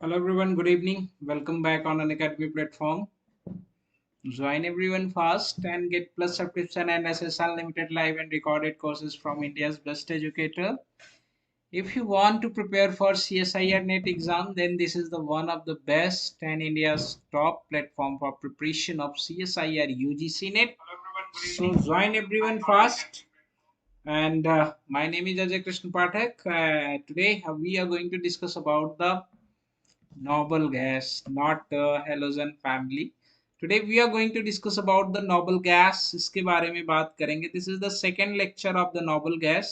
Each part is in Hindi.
Hello everyone, good evening. Welcome back on an Academy platform. Join everyone fast and get plus subscription and access unlimited live and recorded courses from India's best educator. If you want to prepare for CSIR NET exam, then this is the one of the best and India's top platform for preparation of CSIR UGC NET. So join everyone fast. And my name is Ajay Krishna Pathak. Today we are going to discuss about the noble gas, not halogen family. Today we are going to discuss about the noble gas. इसके बारे में बात करेंगे. This is the second lecture of the noble gas.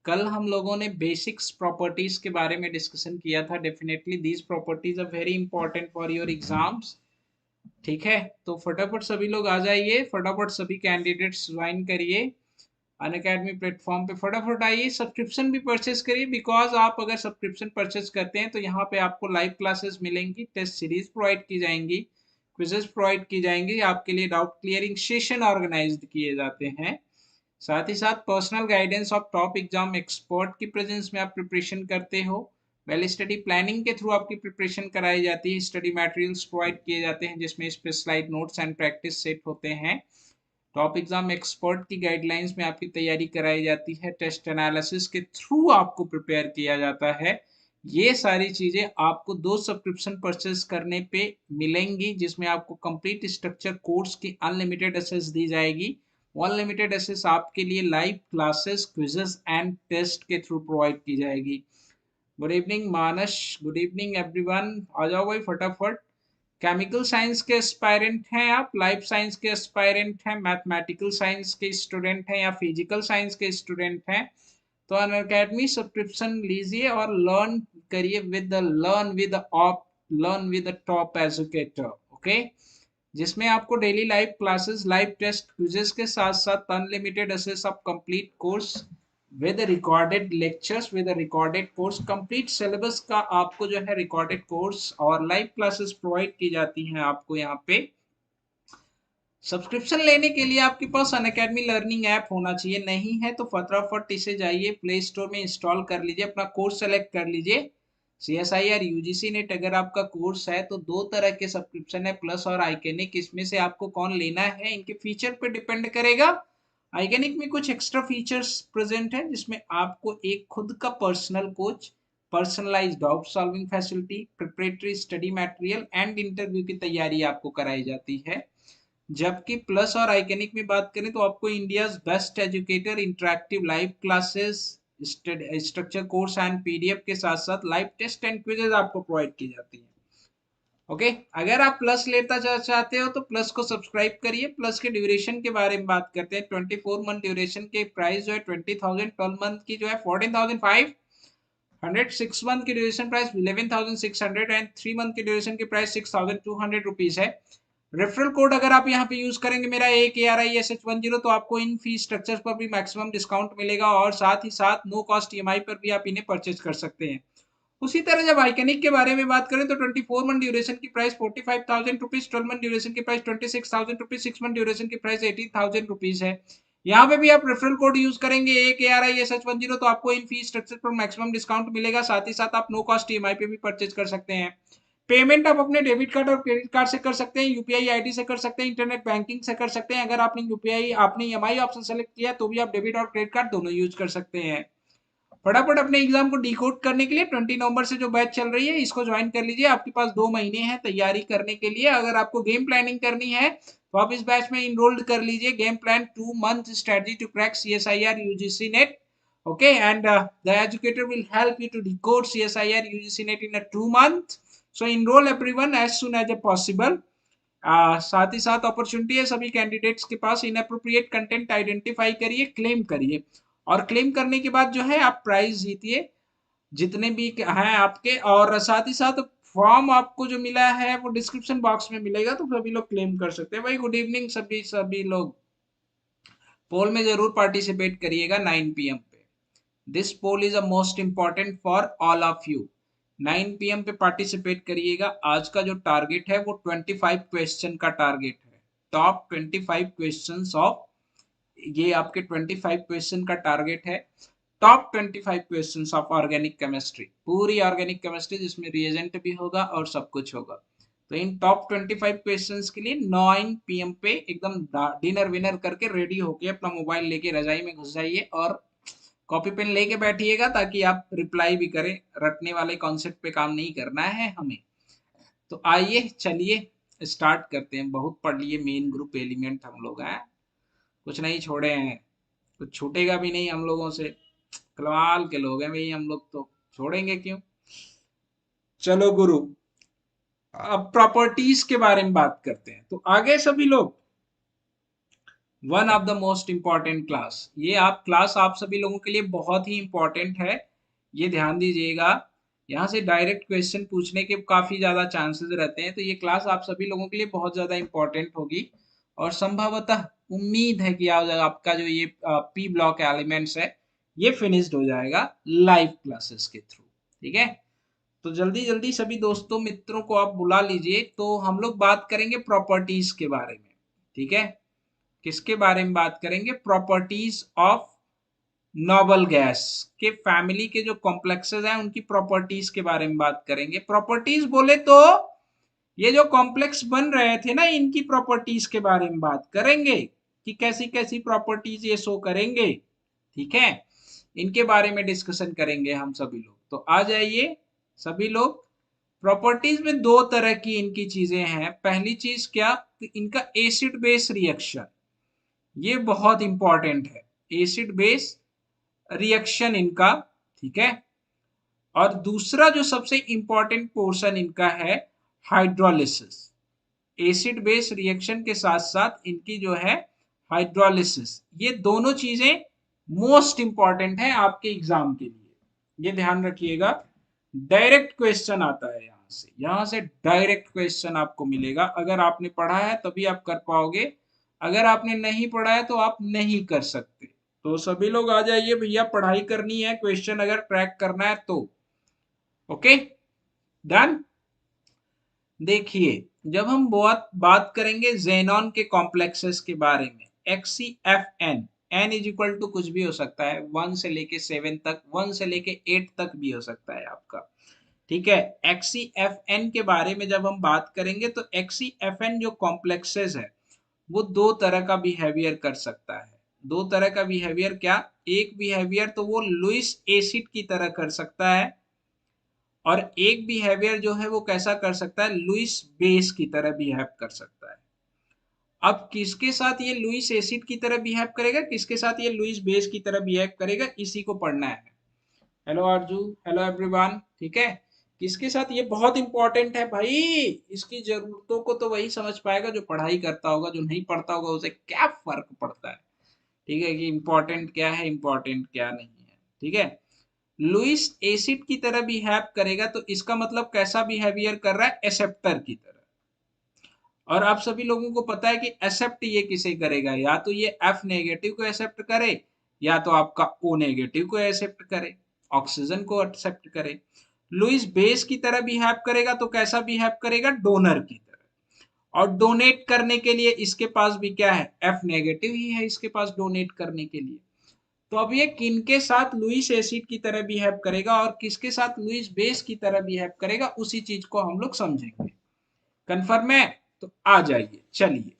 कल हम लोगों ने बेसिक्स प्रॉपर्टीज के बारे में डिस्कशन किया था. Definitely these properties are very important for your exams. ठीक है, तो फटाफट सभी लोग आ जाइए, फटाफट सभी कैंडिडेट्स ज्वाइन करिए अनअकैडमी प्लेटफॉर्म पे. फटाफट आइए, सब्सक्रिप्शन भी परचेस करिए, बिकॉज आप अगर सब्सक्रिप्शन परचेस करते हैं तो यहाँ पे आपको लाइव क्लासेस मिलेंगी, टेस्ट सीरीज प्रोवाइड की जाएंगी, क्विजेस प्रोवाइड की जाएंगी, आपके लिए डाउट क्लियरिंग सेशन ऑर्गेनाइज किए जाते हैं. साथ ही साथ personal guidance of top exam expert की प्रेजेंस में आप प्रिपरेशन करते हो. वेल स्टडी प्लानिंग के थ्रू आपकी प्रिपरेशन कराई जाती है. स्टडी मटेरियल्स प्रोवाइड किए जाते हैं जिसमें specialized notes and practice set होते हैं. टॉप एग्जाम एक्सपर्ट की गाइडलाइंस में आपकी तैयारी कराई जाती है. टेस्ट एनालिसिस के थ्रू आपको प्रिपेयर किया जाता है. ये सारी चीजें आपको दो सब्सक्रिप्शन परचेस करने पे मिलेंगी, जिसमें आपको कंप्लीट स्ट्रक्चर कोर्स की अनलिमिटेड एक्सेस दी जाएगी. अनलिमिटेड एक्सेस आपके लिए live classes, quizzes and test के थ्रू प्रोवाइड की जाएगी. Good evening Manas, good evening everyone. आ जाओ भाई फटाफट. केमिकल साइंस के एस्पायरेंट हैं आप, लाइफ साइंस के एस्पायरेंट हैं, मैथमेटिकल साइंस के स्टूडेंट हैं या फिजिकल साइंस के स्टूडेंट हैं, तो अनअकैडमी सब्सक्रिप्शन लीजिए और लर्न करिए with the learn with the top educator. Okay, जिसमें आपको daily live classes, live test, quizzes के साथ साथ unlimited access of complete course with recorded lectures, with recorded course, complete syllabus का आपको जो है रिकॉर्डेड कोर्स और लाइव क्लासेस प्रोवाइड की जाती हैं आपको यहाँ पे. सब्सक्रिप्शन लेने के लिए आपके पास अनअकैडमी लर्निंग ऐप होना चाहिए. नहीं है तो फटाफट इसे जाइए प्ले स्टोर में इंस्टॉल कर लीजिए, अपना कोर्स सेलेक्ट कर लीजिए. CSIR UGC नेट अगर आपका कोर्स है तो दो तरह के सब्सक्रिप्शन है, प्लस और आइकेनिक. इसमें से आपको कौन लेना है इनके फीचर पे डिपेंड करेगा. आइकेनिक में कुछ एक्स्ट्रा फीचर्स प्रेजेंट है, जिसमें आपको एक खुद का personal coach, personalised doubt solving facility, preparatory study material and interview की तैयारी आपको कराई जाती है. जबकि प्लस और आइकेनिक में बात करें तो आपको India best educator, interactive live classes, structure course and PDF के साथ साथ लाइव टेस्ट एंड क्विजेज आपको प्रोवाइड की जाती है. ओके, अगर आप प्लस लेता चाहते हो तो प्लस को सब्सक्राइब करिए. प्लस के ड्यूरेशन के बारे में बात करते हैं. 24 मंथ ड्यूरेशन के प्राइस जो है 20,000, 12 मंथ की जो है 14,500, 6 मंथ की ड्यूरेशन प्राइस 11,600 एंड 3 मंथ की ड्यूरेशन की प्राइस 6,200 रुपीज है. रेफरल कोड अगर आप यहाँ पे यूज करेंगे मेरा AKRISH10, तो आपको इन फी स्ट्रक्चर्स पर भी मैक्सिमम डिस्काउंट मिलेगा और साथ ही साथ नो कॉस्ट EMI पर भी आप इन्हें परचेज कर सकते हैं. उसी तरह जब आइकनिक के बारे में बात करें तो 24 मंथ ड्यूरेशन की प्राइस 45,000 रुपीज, 12 मंथ ड्यूरेशन की प्राइस 26,000 रुपीज, 6 मंथ ड्यूरेशन की प्राइस 18,000 रुपीज है. यहाँ पे भी आप रेफरल कोड यूज करेंगे AKRISH10, तो आपको इन फी स्ट्रक्चर पर मैक्सिमम डिस्काउंट मिलेगा. साथ ही साथ आप नो कॉस्ट EMI पे भी परचेज कर सकते हैं. पेमेंट आप अपने डेबिट कार्ड और क्रेडिट कार्ड से कर सकते हैं, यूपीआई आईडी से कर सकते हैं, इंटरनेट बैंकिंग से कर सकते हैं. अगर आपने यूपीआई, आपने EMI ऑप्शन सेलेक्ट किया तो भी आप डेबिट और क्रेडिट कार्ड दोनों यूज कर सकते हैं. फटाफट अपने एग्जाम को डिकोड करने के लिए 20 नवंबर से जो बैच चल रही है इसको ज्वाइन कर लीजिए. आपके पास 2 महीने हैं तैयारी करने के लिए. अगर आपको गेम प्लानिंग करनी है तो आप इस बैच में इनरोल्ड कर लीजिए. Game plan 2 month strategy to crack CSIR UGC NET. Okay, and the educator will help you to decode CSIR UGC net in a 2 month. So enroll everyone as soon as possible. साथ ही साथ अपॉर्चुनिटी है सभी कैंडिडेट्स के पास. इनअप्रोप्रिएट कंटेंट आइडेंटिफाई करिए, क्लेम करिए और क्लेम करने के बाद जो है आप प्राइज जीतिए जितने भी हैं आपके. और साथ ही साथ फॉर्म आपको जो मिला है वो डिस्क्रिप्शन बॉक्स में मिलेगा, तो सभी लोग क्लेम कर सकते हैं. भाई गुड इवनिंग सभी लोग. पोल में जरूर पार्टिसिपेट करिएगा 9 PM पे. This poll is a most important for all of you. 9 PM पे पार्टिसिपेट करिएगा. आज का जो टारगेट है वो 25 क्वेश्चन का टारगेट है. टॉप 25 क्वेश्चन ऑफ, ये आपके 25 क्वेश्चन का टारगेट है. Top 25 questions of organic chemistry, पूरी ऑर्गेनिक केमिस्ट्री जिसमें रिएजेंट भी होगा और सब कुछ होगा। तो इन टॉप 25 क्वेश्चंस के लिए 9 पीएम पे एकदम डिनर विनर करके रेडी होके अपना मोबाइल लेके रजाई में घुस जाइए और कॉपी पेन लेके बैठिएगा, ताकि आप रिप्लाई भी करें। रटने वाले कॉन्सेप्ट पे काम नहीं करना है हमें। तो आइए चलिए स्टार्ट करते हैं। बहुत पढ़ लिए, मेन ग्रुप एलिमेंट हम लोग हैं, कुछ नहीं छोड़े हैं, कुछ छूटेगा भी नहीं हम लोगों से। कमाल के लोग हैं भाई हम लोग, तो छोड़ेंगे क्यों। चलो गुरु, अब प्रॉपर्टीज के बारे में बात करते हैं। तो आगे सभी लोग, one of the most important class, ये आप क्लास आप सभी लोगों के लिए बहुत ही इंपॉर्टेंट है, ये ध्यान दीजिएगा। यहाँ से डायरेक्ट क्वेश्चन पूछने के काफी ज्यादा चांसेस रहते हैं, तो ये क्लास आप सभी लोगों के लिए बहुत ज्यादा इंपॉर्टेंट होगी। और संभवतः उम्मीद है कि आपका जो ये पी ब्लॉक एलिमेंट्स है ये फिनिश्ड हो जाएगा लाइव क्लासेस के थ्रू। ठीक है, तो जल्दी जल्दी सभी दोस्तों मित्रों को आप बुला लीजिए। तो हम लोग बात करेंगे प्रॉपर्टीज के बारे में। ठीक है, किसके बारे में बात करेंगे? प्रॉपर्टीज ऑफ नोबल गैस के फैमिली के जो कॉम्प्लेक्सेस हैं उनकी प्रॉपर्टीज के बारे में बात करेंगे। प्रॉपर्टीज बोले तो ये जो कॉम्प्लेक्स बन रहे थे ना, इनकी प्रॉपर्टीज के बारे में बात करेंगे कि कैसी कैसी प्रॉपर्टीज ये शो करेंगे। ठीक है, इनके बारे में डिस्कशन करेंगे हम सभी लोग। तो आ जाइए सभी लोग। प्रॉपर्टीज में दो तरह की इनकी चीजें हैं। पहली चीज क्या, कि इनका एसिड बेस रिएक्शन, ये बहुत इंपॉर्टेंट है। एसिड बेस रिएक्शन इनका, ठीक है। और दूसरा जो सबसे इंपॉर्टेंट पोर्शन इनका है, हाइड्रोलिसिस। एसिड बेस रिएक्शन के साथ साथ इनकी जो है हाइड्रोलिसिस, ये दोनों चीजें मोस्ट इंपॉर्टेंट है आपके एग्जाम के लिए। ये ध्यान रखिएगा, डायरेक्ट क्वेश्चन आता है यहाँ से डायरेक्ट क्वेश्चन आपको मिलेगा। अगर आपने पढ़ा है तभी आप कर पाओगे, अगर आपने नहीं पढ़ा है तो आप नहीं कर सकते। तो सभी लोग आ जाइए भैया, पढ़ाई करनी है, क्वेश्चन अगर ट्रैक करना है तो। Okay, done. देखिए, जब हम बात करेंगे जेनॉन के कॉम्प्लेक्सेस के बारे में, XCFN, n is equal to कुछ भी हो सकता है, 1 से लेके 7 तक, 1 से लेके 8 तक भी हो सकता है आपका। ठीक है, XCFN के बारे में जब हम बात करेंगे तो XCFN जो कॉम्प्लेक्सेस है वो दो तरह का बिहेवियर कर सकता है। दो तरह का बिहेवियर क्या, एक बिहेवियर तो वो लुइस एसिड की तरह कर सकता है, और एक बिहेवियर जो है वो कैसा कर सकता है, लुइस बेस की तरह बिहेव कर सकता है। अब किसके साथ ये लुइस एसिड की तरह बिहेव करेगा, किसके साथ ये लुइस बेस की तरह बिहेव करेगा, इसी को पढ़ना है। Hello Arju, hello everyone. ठीक है, किसके साथ, ये बहुत इंपॉर्टेंट है भाई। इसकी जरूरतों को तो वही समझ पाएगा जो पढ़ाई करता होगा, जो नहीं पढ़ता होगा उसे क्या फर्क पड़ता है। ठीक है, कि इंपॉर्टेंट क्या है, इंपॉर्टेंट क्या नहीं है। ठीक है, लुइस एसिड की तरह बिहेव करेगा तो इसका मतलब कैसा बिहेवियर कर रहा है, एसेप्टर की तरह। और आप सभी लोगों को पता है कि एक्सेप्ट ये किसे करेगा, या तो ये F नेगेटिव को एक्सेप्ट करे, या तो आपका O नेगेटिव को एक्सेप्ट करे, ऑक्सीजन को एक्सेप्ट करे। लुइस बेस की तरह बिहेव करेगा तो कैसा बिहेव करेगा, डोनर की तरह। और डोनेट करने के लिए इसके पास भी क्या है, F नेगेटिव ही है इसके पास डोनेट करने के लिए। तो अब ये किनके साथ लुइस एसिड की तरह बिहेव करेगा और किसके साथ लुइस बेस की तरह बिहेव करेगा, उसी चीज को हम लोग समझेंगे। कंफर्म है? तो आ जाइए चलिए,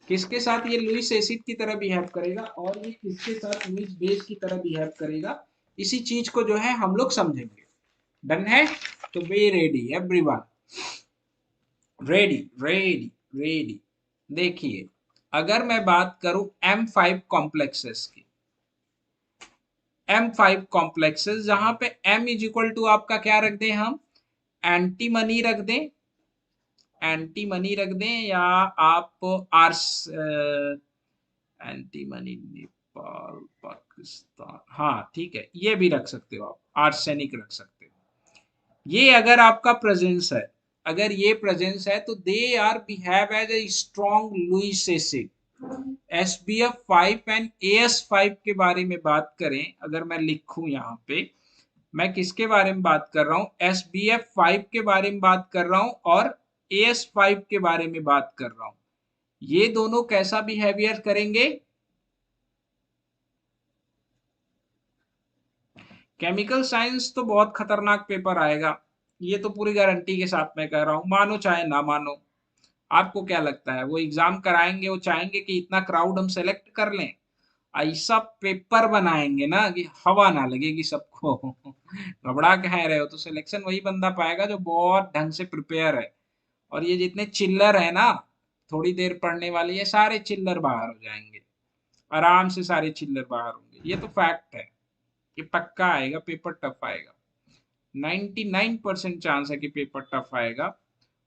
किसके साथ ये लुइस एसिड की तरह बिहेव करेगा और ये किसके साथ लुइस बेस की तरह बिहेव करेगा, इसी चीज को जो है हम लोग समझेंगे। डन है? तो be ready everyone, ready ready ready. देखिए, अगर मैं बात करूं M5 कॉम्प्लेक्सेस की, M5 कॉम्प्लेक्सेस जहां पे M इज इक्वल टू आपका क्या रख दें हम, एंटीमनी रख दें, एंटीमनी रख दें, या आप आर्स, एंटीमनी नेपाल पाकिस्तान, हाँ ठीक है, ये भी रख सकते हो आप, आर्सेनिक रख सकते हो। ये अगर आपका प्रेजेंस है, अगर ये प्रेजेंस है तो they are behave as a strong Lewis acid. SBF5 and AS5 के बारे में बात करें, अगर मैं लिखूं यहाँ पे, मैं किसके बारे में बात कर रहा हूँ, SBF5 के बारे में बात कर रहा हूँ और AS5 के बारे में बात कर रहा हूँ। ये दोनों कैसा बिहेवियर करेंगे, केमिकल साइंस तो बहुत खतरनाक पेपर आएगा, ये तो पूरी गारंटी के साथ मैं कह रहा हूँ, मानो चाहे ना मानो। आपको क्या लगता है वो एग्जाम कराएंगे, वो चाहेंगे कि इतना क्राउड हम सेलेक्ट कर लें? ऐसा पेपर बनाएंगे ना कि हवा ना लगेगी सबको। घबरा कह रहे हो? तो सिलेक्शन वही बंदा पाएगा जो बहुत ढंग से प्रिपेयर है। और ये जितने चिल्लर है ना, थोड़ी देर पढ़ने वाले, ये सारे चिल्लर बाहर हो जाएंगे, आराम से सारे चिल्लर बाहर होंगे। ये तो फैक्ट है कि पक्का आएगा पेपर, टफ आएगा। 99% चांस है कि पेपर टफ आएगा।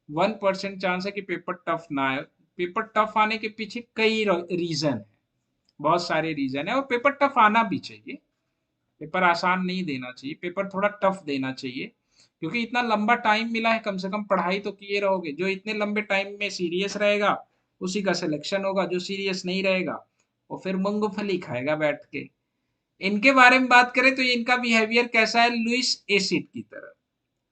1% चांस है कि पेपर टफ ना आए। पेपर टफ आने के पीछे कई रीजन है, बहुत सारे रीजन है, और पेपर टफ आना भी चाहिए। पेपर आसान नहीं देना चाहिए, पेपर थोड़ा टफ देना चाहिए, क्योंकि इतना लंबा टाइम मिला है, कम से कम पढ़ाई तो किए रहोगे। जो इतने लंबे टाइम में सीरियस रहेगा उसी का सिलेक्शन होगा, जो सीरियस नहीं रहेगा वो फिर मूंगफली खाएगा बैठ के। इनके बारे में बात करें तो इनका बिहेवियर कैसा है? लुइस एसिड की तरह।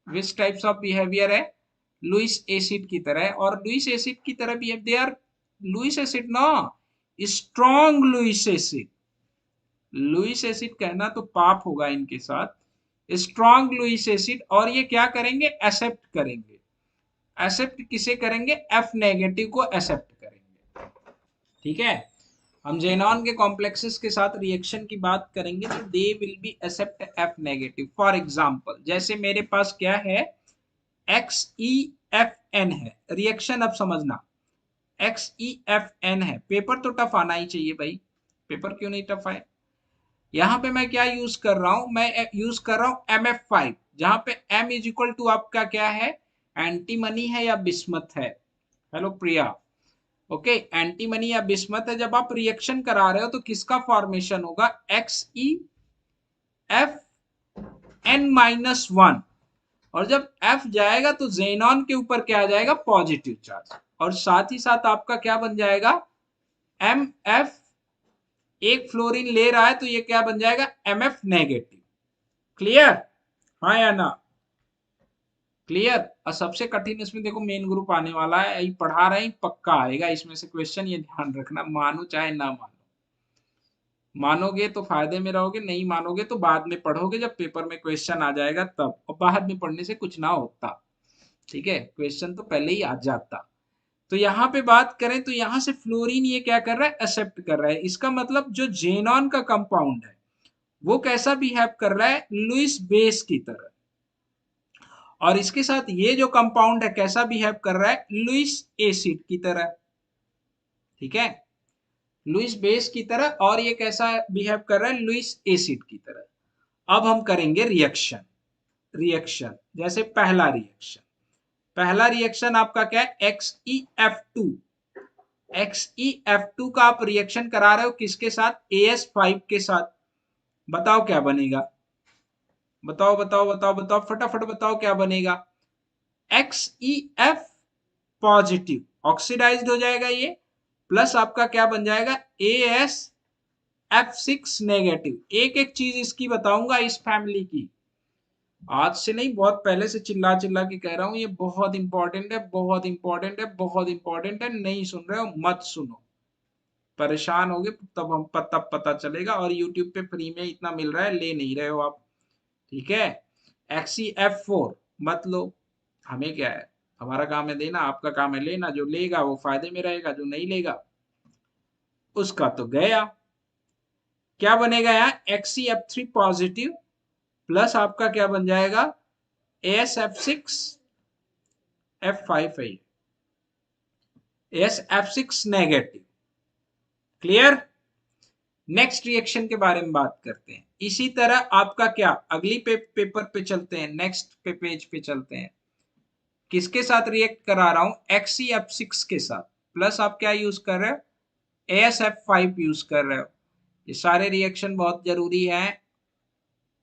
विच टाइप्स ऑफ बिहेवियर है? लुइस एसिड की तरह। और लुइस एसिड की तरह behave, they are Lewis acid ना, strong Lewis acid. Lewis acid कहना तो पाप होगा इनके साथ। Strong Lewis acid. और ये क्या करेंगे? एक्सेप्ट करेंगे। एक्सेप्ट किसे करेंगे? एफ नेगेटिव को एक्सेप्ट करेंगे। ठीक है। हम जेनॉन के कॉम्प्लेक्सेस के साथ रिएक्शन की बात करेंगे तो दे will B accept F negative. For example, जैसे मेरे पास क्या है, एक्स ई एफ एन है, रिएक्शन अब समझना, एक्स ई एफ एन है। पेपर तो टफ आना ही चाहिए भाई, पेपर क्यों नहीं टफ आए? यहाँ पे मैं क्या यूज कर रहा हूं? मैं यूज कर रहा हूं MF5, जहां पे M इज इक्वल टू आपका क्या है? एंटीमनी है या बिस्मथ है? हेलो प्रिया। ओके, एंटीमनी या बिस्मथ है। जब आप रिएक्शन करा रहे हो तो किसका फॉर्मेशन होगा? XeFn-1। और जब F जाएगा तो जेनॉन के ऊपर क्या आ जाएगा? Positive charge. और साथ ही साथ आपका क्या बन जाएगा? MF, एक फ्लोरीन ले रहा है तो ये क्या बन जाएगा? MF negative. क्लियर? हाँ या ना? क्लियर? और सबसे कठिन इसमें देखो मेन ग्रुप आने वाला है, यही पढ़ा रहे हैं, पक्का आएगा इसमें से क्वेश्चन, ये ध्यान रखना, मानो चाहे ना मानो। मानोगे तो फायदे में रहोगे, नहीं मानोगे तो बाद में पढ़ोगे जब पेपर में क्वेश्चन आ जाएगा तब, और बाद में पढ़ने से कुछ ना होता। ठीक है, क्वेश्चन तो पहले ही आ जाता। तो यहाँ पे बात करें तो यहाँ से फ्लोरीन ये क्या कर रहा है? एक्सेप्ट कर रहा है। इसका मतलब जो जेनॉन का कंपाउंड है वो कैसा बिहेव कर रहा है? लुइस बेस की तरह। और इसके साथ ये जो कंपाउंड है कैसा बिहेव कर रहा है? लुइस एसिड की तरह। ठीक है, लुइस बेस की तरह, और ये कैसा बिहेव कर रहा है? लुइस एसिड की तरह। अब हम करेंगे रिएक्शन। रिएक्शन जैसे पहला रिएक्शन आपका क्या है? XeF2। XeF2 का आप रिएक्शन करा रहे हो किसके साथ? AS5 के साथ। बताओ क्या बनेगा? बताओ बताओ बताओ बताओ, फटाफट बताओ क्या बनेगा? XeF पॉजिटिव ऑक्सीडाइज्ड हो जाएगा ये, प्लस आपका क्या बन जाएगा? AsF6 negative. एक एक चीज इसकी बताऊंगा इस फैमिली की, आज से नहीं, बहुत पहले से चिल्ला चिल्ला के कह रहा हूं, ये बहुत इंपॉर्टेंट है, बहुत इंपॉर्टेंट है, बहुत इंपॉर्टेंट है। नहीं सुन रहे हो मत सुनो, परेशान होगे तब तब पता चलेगा। और यूट्यूब पे फ्री में इतना मिल रहा है, ले नहीं रहे हो आप। ठीक है, XeF4 मत लो, हमें क्या है, हमारा काम है देना, आपका काम है लेना। जो लेगा वो फायदे में रहेगा, जो नहीं लेगा उसका तो गया। क्या बनेगा यहाँ? XeF3 पॉजिटिव, प्लस आपका क्या बन जाएगा? AsF6 F5 है, AsF6 negative. Clear? Next reaction के बारे में बात करते हैं। इसी तरह आपका क्या, अगली पेपर पे चलते हैं, नेक्स्ट पेज पे चलते हैं। किसके साथ रिएक्ट करा रहा हूं? XeF6 के साथ, प्लस आप क्या यूज कर रहे हो? AsF5 यूज कर रहे हो। ये सारे रिएक्शन बहुत जरूरी है,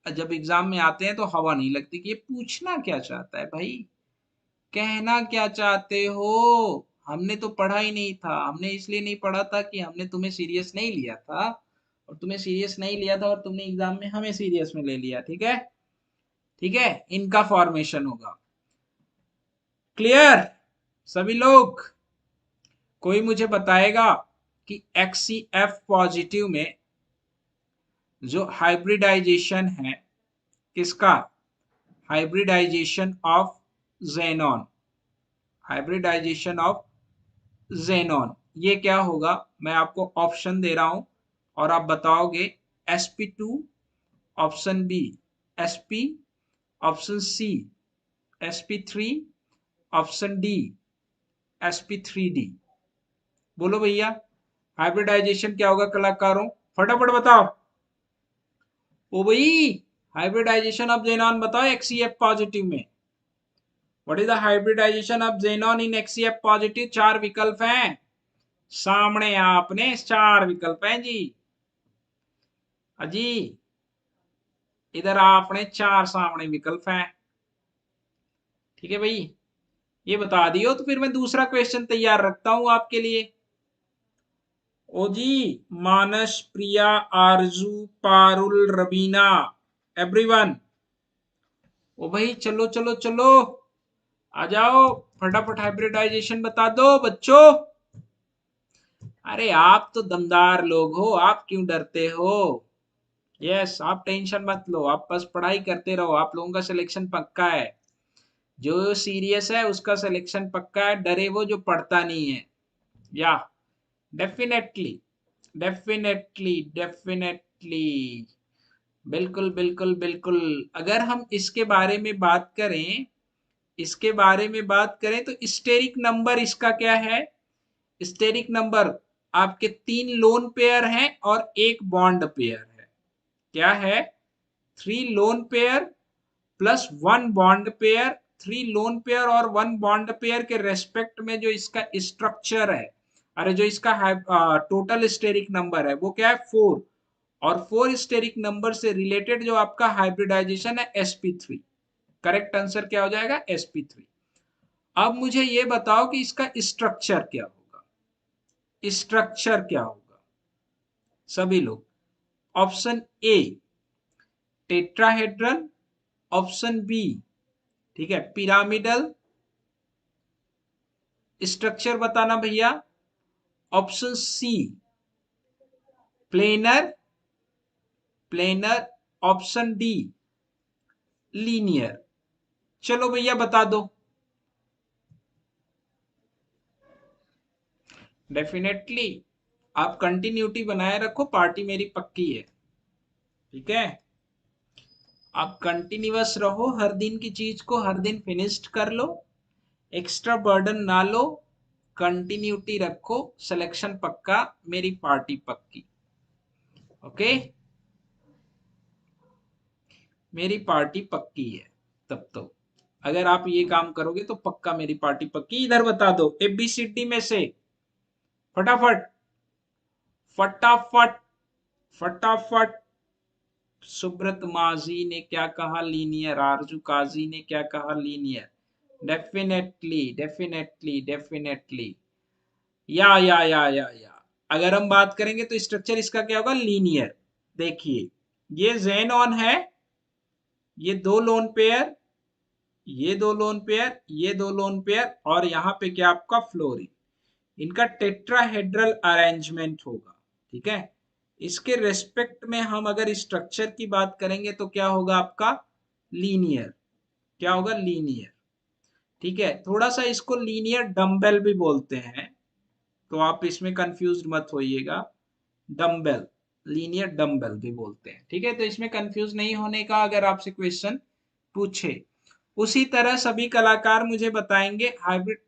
जब एग्जाम में आते हैं तो हवा नहीं लगती कि ये पूछना क्या चाहता है भाई, कहना क्या चाहते हो। हमने तो पढ़ा ही नहीं था, हमने इसलिए नहीं पढ़ा था कि हमने तुम्हें सीरियस नहीं लिया था, और तुम्हें सीरियस नहीं लिया था और तुमने एग्जाम में हमें सीरियस में ले लिया। ठीक है, ठीक है, इनका फॉर्मेशन होगा। क्लियर सभी लोग? कोई मुझे बताएगा कि XeF पॉजिटिव में जो हाइब्रिडाइजेशन है किसका? Hybridization of xenon, hybridization of xenon. ये क्या होगा? मैं आपको ऑप्शन दे रहा हूं और आप बताओगे। sp2, option B sp, option C sp3, option D sp3d। बोलो भैया, हाइब्रिडाइजेशन क्या होगा कलाकारों? फटाफट बताओ। ओ भाई, हाइब्रिडाइजेशन ऑफ जेनॉन बताओ एक्सीएफ पॉजिटिव में। What is the hybridization of xenon in X E F positive? चार विकल्प हैं सामने, आपने चार विकल्प हैं जी। अजी इधर आपने चार सामने विकल्प हैं। ठीक है भाई, ये बता दियो तो फिर मैं दूसरा क्वेश्चन तैयार रखता हूं आपके लिए। ओ जी, मानस, प्रिया, आरजू, पारुल, रबीना, एवरीवन। ओ भाई चलो चलो चलो, आ जाओ फटाफट, हाइब्रिडाइजेशन बता दो बच्चों। अरे आप तो दमदार लोग हो, आप क्यों डरते हो? यस, आप टेंशन मत लो, आप बस पढ़ाई करते रहो, आप लोगों का सिलेक्शन पक्का है। जो सीरियस है उसका सिलेक्शन पक्का है, डरे वो जो पढ़ता नहीं है। या डेफिनेटली, डेफिनेटली डेफिनेटली, बिल्कुल बिल्कुल बिल्कुल। अगर हम इसके बारे में बात करें, इसके बारे में बात करें तो स्टेरिक नंबर इसका क्या है? स्टेरिक नंबर आपके तीन लोन पेयर हैं और एक बॉन्ड पेयर है। क्या है? Three lone pair plus one bond pair. Three lone pair और वन बॉन्ड पेयर के रेस्पेक्ट में जो इसका स्ट्रक्चर है, अरे जो इसका टोटल स्टेरिक नंबर है वो क्या है? 4। और 4 स्टेरिक नंबर से रिलेटेड जो आपका हाइब्रिडाइजेशन है sp3। करेक्ट आंसर क्या हो जाएगा? sp3। अब मुझे ये बताओ कि इसका स्ट्रक्चर क्या होगा? स्ट्रक्चर क्या होगा सभी लोग? Option A tetrahedral, option B, ठीक है, पिरामिडल। स्ट्रक्चर बताना भैया। Option C planar, planar. Option D linear. चलो भैया बता दो। डेफिनेटली आप कंटिन्यूटी बनाए रखो, पार्टी मेरी पक्की है। ठीक है, आप कंटिन्यूअस रहो, हर दिन की चीज को हर दिन फिनिश्ड कर लो, एक्स्ट्रा बर्डन ना लो, कंटिन्यूटी रखो, सिलेक्शन पक्का, मेरी पार्टी पक्की। ओके, मेरी पार्टी पक्की है। तब तो अगर आप ये काम करोगे तो पक्का मेरी पार्टी पक्की। इधर बता दो एबीसीडी में से फटाफट, फटाफट, फटाफट। सुब्रत माजी ने क्या कहा? लीनियर। आरजू काजी ने क्या कहा? लीनियर। Definitely definitely definitely. या अगर हम बात करेंगे तो स्ट्रक्चर इसका क्या होगा? लीनियर। देखिए, ये जेनॉन है, ये दो लोन पेयर, ये दो लोन पेयर, ये दो लोन पेयर, और यहाँ पे क्या आपका फ्लोरीन। इनका टेट्राहेड्रल अरेंजमेंट होगा। ठीक है, इसके रेस्पेक्ट में हम अगर स्ट्रक्चर की बात करेंगे तो क्या होगा आपका? लीनियर। क्या होगा? लीनियर। ठीक है, थोड़ा सा इसको लीनियर डंबेल भी बोलते हैं, तो आप इसमें कंफ्यूज मत होइएगा। डंबेल, लीनियर डंबेल भी बोलते हैं। ठीक है, तो इसमें कंफ्यूज नहीं होने का अगर आपसे क्वेश्चन पूछे। उसी तरह सभी कलाकार मुझे बताएंगे हाइब्रिड।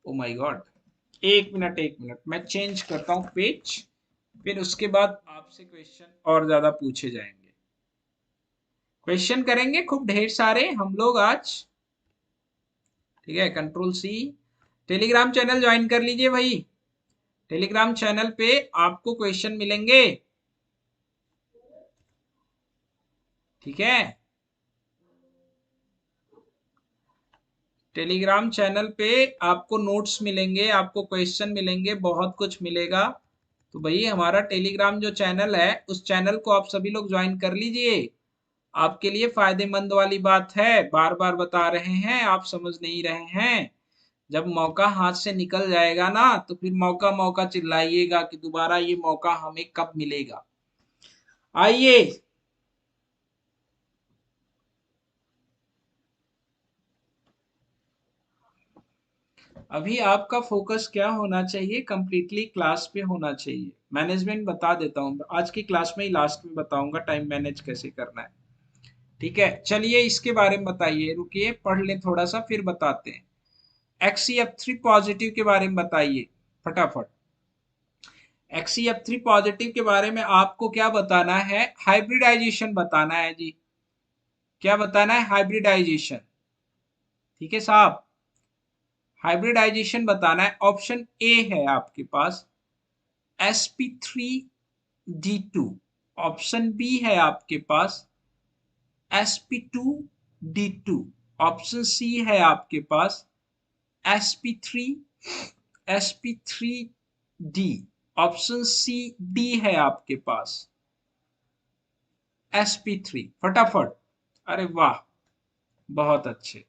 ओ माय गॉड, एक मिनट एक मिनट, मैं चेंज करता हूँ पेज, फिर उसके बाद आपसे क्वेश्चन और ज्यादा पूछे जाएंगे। क्वेश्चन करेंगे खूब ढेर सारे हम लोग आज। ठीक है, control C. Telegram channel join कर लीजिए भाई, टेलीग्राम चैनल पे आपको क्वेश्चन मिलेंगे। ठीक है, टेलीग्राम चैनल पे आपको नोट्स मिलेंगे, आपको क्वेश्चन मिलेंगे, बहुत कुछ मिलेगा। तो भाई हमारा टेलीग्राम जो चैनल है उस चैनल को आप सभी लोग ज्वाइन कर लीजिए। आपके लिए फायदेमंद वाली बात है, बार बार बता रहे हैं, आप समझ नहीं रहे हैं। जब मौका हाथ से निकल जाएगा ना तो फिर मौका मौका चिल्लाइएगा कि दोबारा ये मौका हमें कब मिलेगा। आइए, अभी आपका फोकस क्या होना चाहिए, कंप्लीटली क्लास पे होना चाहिए। मैनेजमेंट बता देता हूँ आज की क्लास में ही, लास्ट में बताऊंगा टाइम मैनेज कैसे करना है। ठीक है, चलिए इसके बारे में बताइए, रुकिए पढ़ ले थोड़ा सा फिर बताते हैं। XCF3 पॉजिटिव के बारे में बताइए फटाफट। XCF3 पॉजिटिव के बारे में आपको क्या बताना है, हाइब्रिडाइजेशन बताना है जी। क्या बताना है, हाइब्रिडाइजेशन। ठीक है साहब, हाइब्रिडाइजेशन बताना है। ऑप्शन ए है आपके पास sp3d2। ऑप्शन बी है आपके पास sp2d2। ऑप्शन सी है आपके पास sp3 sp3d। Option C D है आपके पास sp3। फटाफट, अरे वाह, बहुत अच्छे,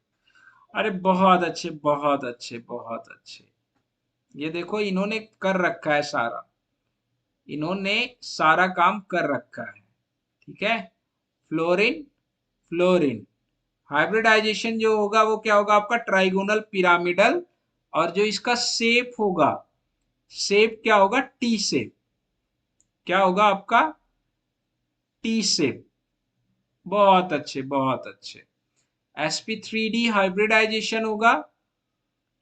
अरे बहुत अच्छे बहुत अच्छे बहुत अच्छे। ये देखो इन्होंने कर रखा है सारा, इन्होंने सारा काम कर रखा है। ठीक है, फ्लोरीन फ्लोरीन। हाइब्रिडाइजेशन जो होगा वो क्या होगा आपका, ट्राइगोनल पिरामिडल। और जो इसका शेप होगा, शेप क्या होगा, टी शेप। क्या होगा आपका, टी शेप। बहुत अच्छे बहुत अच्छे। sp3d हाइब्रिडाइजेशन होगा।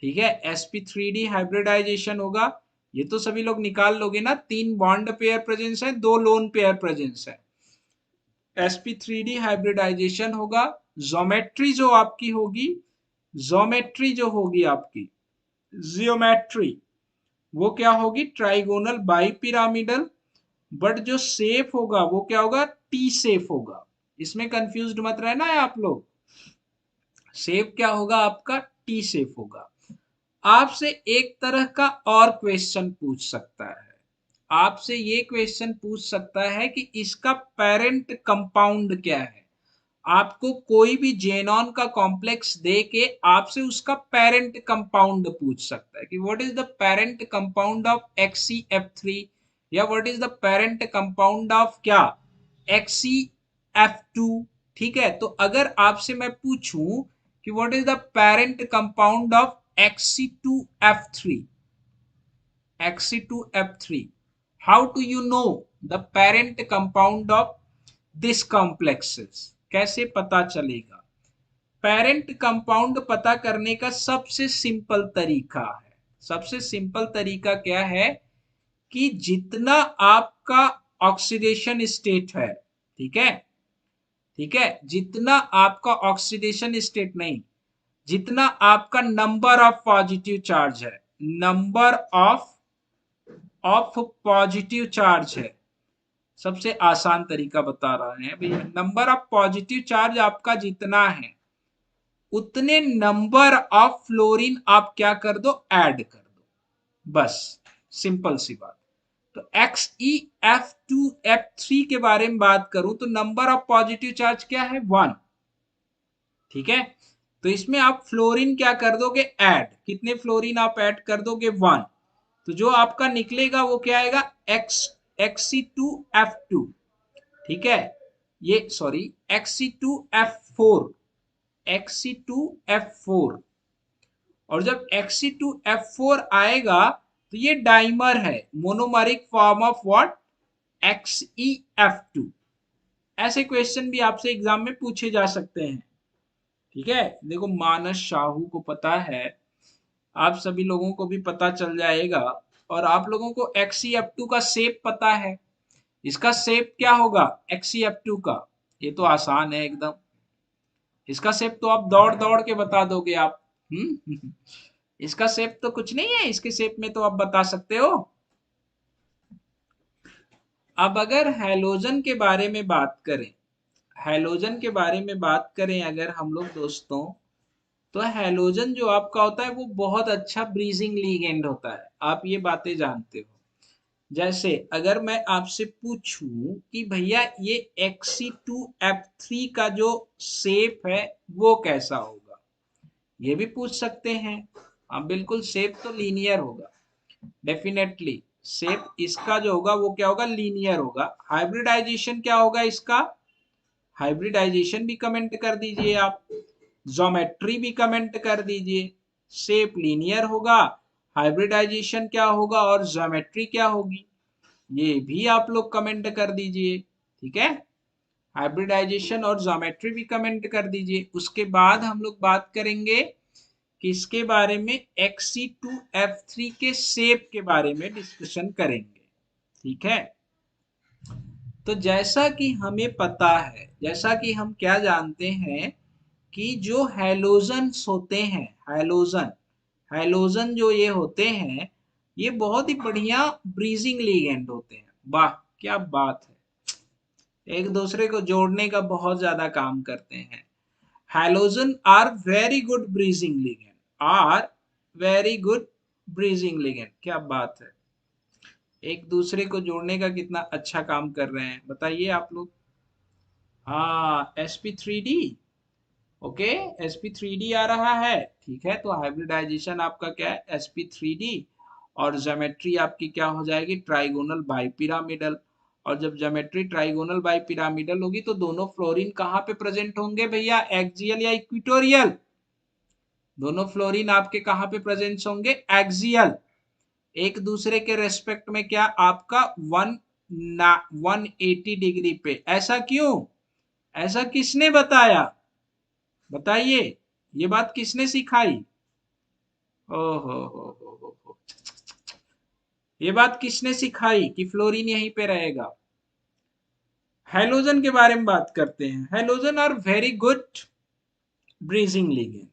ठीक है, sp3d हाइब्रिडाइजेशन होगा। ये तो सभी लोग निकाल लोगे ना, 3 बॉन्ड पेयर प्रेजेंस है, 2 लोन पेयर प्रेजेंस है। sp3d हाइब्रिडाइजेशन होगा। ज्योमेट्री जो आपकी होगी, ज्योमेट्री जो होगी आपकी, जियोमेट्री, वो क्या होगी, ट्राइगोनल बाई पिरामिडल। बट जो शेप होगा वो क्या होगा, टी शेप होगा। इसमें कंफ्यूज्ड मत रहना है आप लोग। शेप क्या होगा आपका, टी शेप होगा। आपसे एक तरह का और क्वेश्चन पूछ सकता है, आपसे ये क्वेश्चन पूछ सकता है कि इसका पेरेंट कंपाउंड क्या है। आपको कोई भी जेनॉन का कॉम्प्लेक्स दे के आपसे उसका पेरेंट कंपाउंड पूछ सकता है कि what is the parent compound of XCF3, या what is the parent compound of क्या, XCF2। ठीक है, तो अगर आपसे मैं पूछूं कि what is the parent compound of Xc2F3, Xc2F3, how do you know the parent compound of this complexes, कैसे पता चलेगा। पेरेंट कंपाउंड पता करने का सबसे सिंपल तरीका है, सबसे सिंपल तरीका क्या है कि जितना आपका ऑक्सीडेशन स्टेट है, ठीक है, ठीक है, जितना आपका ऑक्सीडेशन स्टेट नहीं, जितना आपका नंबर ऑफ पॉजिटिव चार्ज है, नंबर ऑफ पॉजिटिव चार्ज है। सबसे आसान तरीका बता रहे हैं भैया, नंबर ऑफ पॉजिटिव चार्ज आपका जितना है उतने नंबर ऑफ फ्लोरीन आप क्या कर दो, ऐड कर दो, बस सिंपल सी बात। तो XeF2F3 के बारे में बात करूं तो नंबर ऑफ पॉजिटिव चार्ज क्या है, 1। ठीक है, तो इसमें आप फ्लोरीन क्या कर दोगे, ऐड। कितने फ्लोरीन आप ऐड कर दोगे, 1। तो जो आपका निकलेगा वो क्या आएगा, Xc2F2। ठीक है, ये सॉरी Xc2F4, Xc2F4। और जब Xc2F4 आएगा तो ये डाइमर है, मोनोमरिक फॉर्म ऑफ व्हाट, XeF2। ऐसे क्वेश्चन भी आपसे एग्जाम में पूछे जा सकते हैं। ठीक है, देखो मानस साहू को पता है, आप सभी लोगों को भी पता चल जाएगा। और आप लोगों को XeF2 का शेप पता है, इसका शेप क्या होगा XeF2 का, ये तो आसान है एकदम। इसका शेप तो आप दौड़ दौड़ के बता दोगे आप। इसका शेप तो कुछ नहीं है, इसके शेप में तो आप बता सकते हो। अब अगर हैलोजन के बारे में बात करें, हैलोजन के बारे में बात करें अगर हम लोग दोस्तों, तो हैलोजन जो आपका होता है वो बहुत अच्छा ब्रीजिंग लिगेंड होता है, आप ये बातें जानते हो। जैसे अगर मैं आपसे पूछूं कि भैया ये Xc2F3 का जो शेप है वो कैसा होगा, ये भी पूछ सकते हैं। हाँ बिल्कुल, शेप तो लीनियर होगा, डेफिनेटली शेप इसका जो होगा वो क्या होगा, लीनियर होगा। हाइब्रिडाइजेशन क्या होगा इसका, हाइब्रिडाइजेशन भी कमेंट कर दीजिए आप, ज्योमेट्री भी कमेंट कर दीजिए। शेप लीनियर होगा, हाइब्रिडाइजेशन क्या होगा और ज्योमेट्री क्या होगी, ये भी आप लोग कमेंट कर दीजिए। ठीक है, हाइब्रिडाइजेशन और ज्योमेट्री भी कमेंट कर दीजिए। उसके बाद हम लोग बात करेंगे किसके बारे में, Xc2F3 के शेप के बारे में डिस्कशन करेंगे। ठीक है, तो जैसा कि हमें पता है, जैसा कि हम क्या जानते हैं कि जो हैलोजन्स होते हैं, हैलोजन, हैलोजन जो ये होते हैं, ये बहुत ही बढ़िया ब्रीजिंग लिगेंड होते हैं। वाह क्या बात है, एक दूसरे को जोड़ने का बहुत ज्यादा काम करते हैं। Halogen are very good bridging ligand, are very good bridging ligand, क्या बात है, एक दूसरे को जोड़ने का कितना अच्छा काम कर रहे हैं, बताइए आप लोग। हाँ sp3d, ओके, sp3d आ रहा है। ठीक है, तो हाइब्रिडाइजेशन आपका क्या है, sp3d, और ज्योमेट्री आपकी क्या हो जाएगी, ट्राइगोनल बाइपिरामिडल। और जब ज्योमेट्री ट्राइगोनल बाइपिरामिडल होगी तो दोनों फ्लोरीन कहाँ पे प्रेजेंट होंगे भैया, एक्सियल या इक्वेटोरियल, दोनों फ्लोरीन आपके कहाँ पे प्रेजेंट होंगे, एक्सियल, एक दूसरे के रेस्पेक्ट में क्या आपका 180 डिग्री पे। ऐसा क्यों, ऐसा किसने बताया, बताइए, ये बात किसने सिखाई, हो, ये बात किसने सिखाई कि फ्लोरीन यहीं पे रहेगा। हैलोजन के बारे में बात करते हैं। Halogen are very good bridging ligand,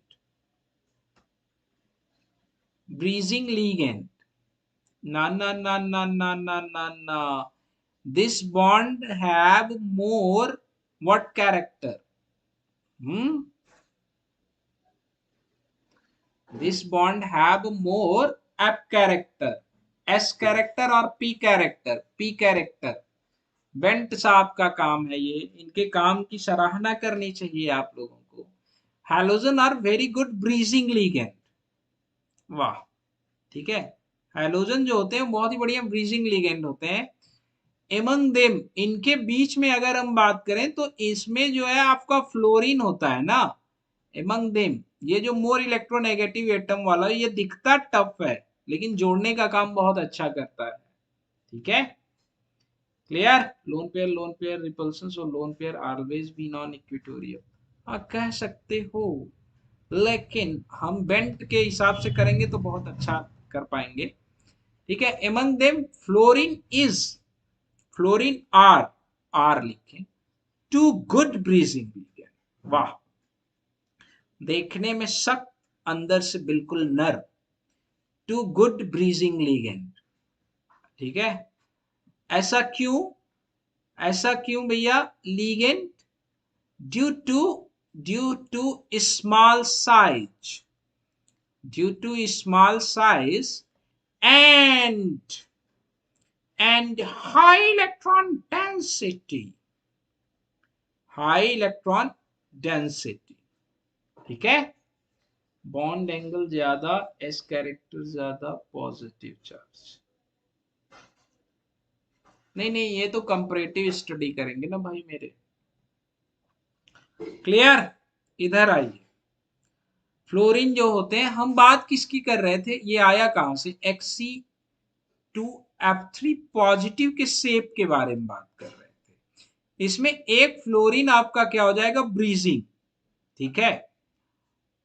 bridging ligand, ना ना ना ना ना ना ना ना, this bond have more what character, hmm, this bond have more f character, s character और p character, p character। Bent साहब का काम है ये, इनके काम की सराहना करनी चाहिए आप लोगों को। Halogen are very good bridging ligand, वाह, ठीक है, हैलोजन जो होते हैं बहुत ही बढ़िया ब्रीजिंग लिगेंड होते हैं। एमंग देम, इनके बीच में अगर हम बात करें तो इसमें जो है आपका फ्लोरीन होता है ना, एमंग देम, ये जो मोर इलेक्ट्रोनेगेटिव एटम वाला, ये दिखता टफ है लेकिन जोड़ने का काम बहुत अच्छा करता है। ठीक है, clear, lone pair repulsion, so lone pair always be non equatorial, हाँ कह सकते हो, लेकिन हम बेंट के हिसाब से करेंगे तो बहुत अच्छा कर पाएंगे। ठीक है, among them fluorine is, fluorine are, are लिखें, टू गुड ब्रीजिंग लिगेंड, वाह, देखने में सख्त अंदर से बिल्कुल नर, टू गुड ब्रीजिंग लिगेंड। ठीक है, ऐसा क्यों, ऐसा क्यों भैया, ligand due to, due to small size, due to small size and high electron density, high electron density. ठीक है, बॉन्ड एंगल ज्यादा, एस कैरेक्टर ज्यादा, पॉजिटिव चार्ज, नहीं नहीं ये तो कंपैरेटिव स्टडी करेंगे ना भाई मेरे। क्लियर, इधर आइए, फ्लोरीन जो होते हैं, हम बात किसकी कर रहे थे, ये आया कहां से, Xc2F3 पॉजिटिव के शेप के बारे में बात कर रहे थे। इसमें एक फ्लोरीन आपका क्या हो जाएगा, ब्रीजिंग, ठीक है,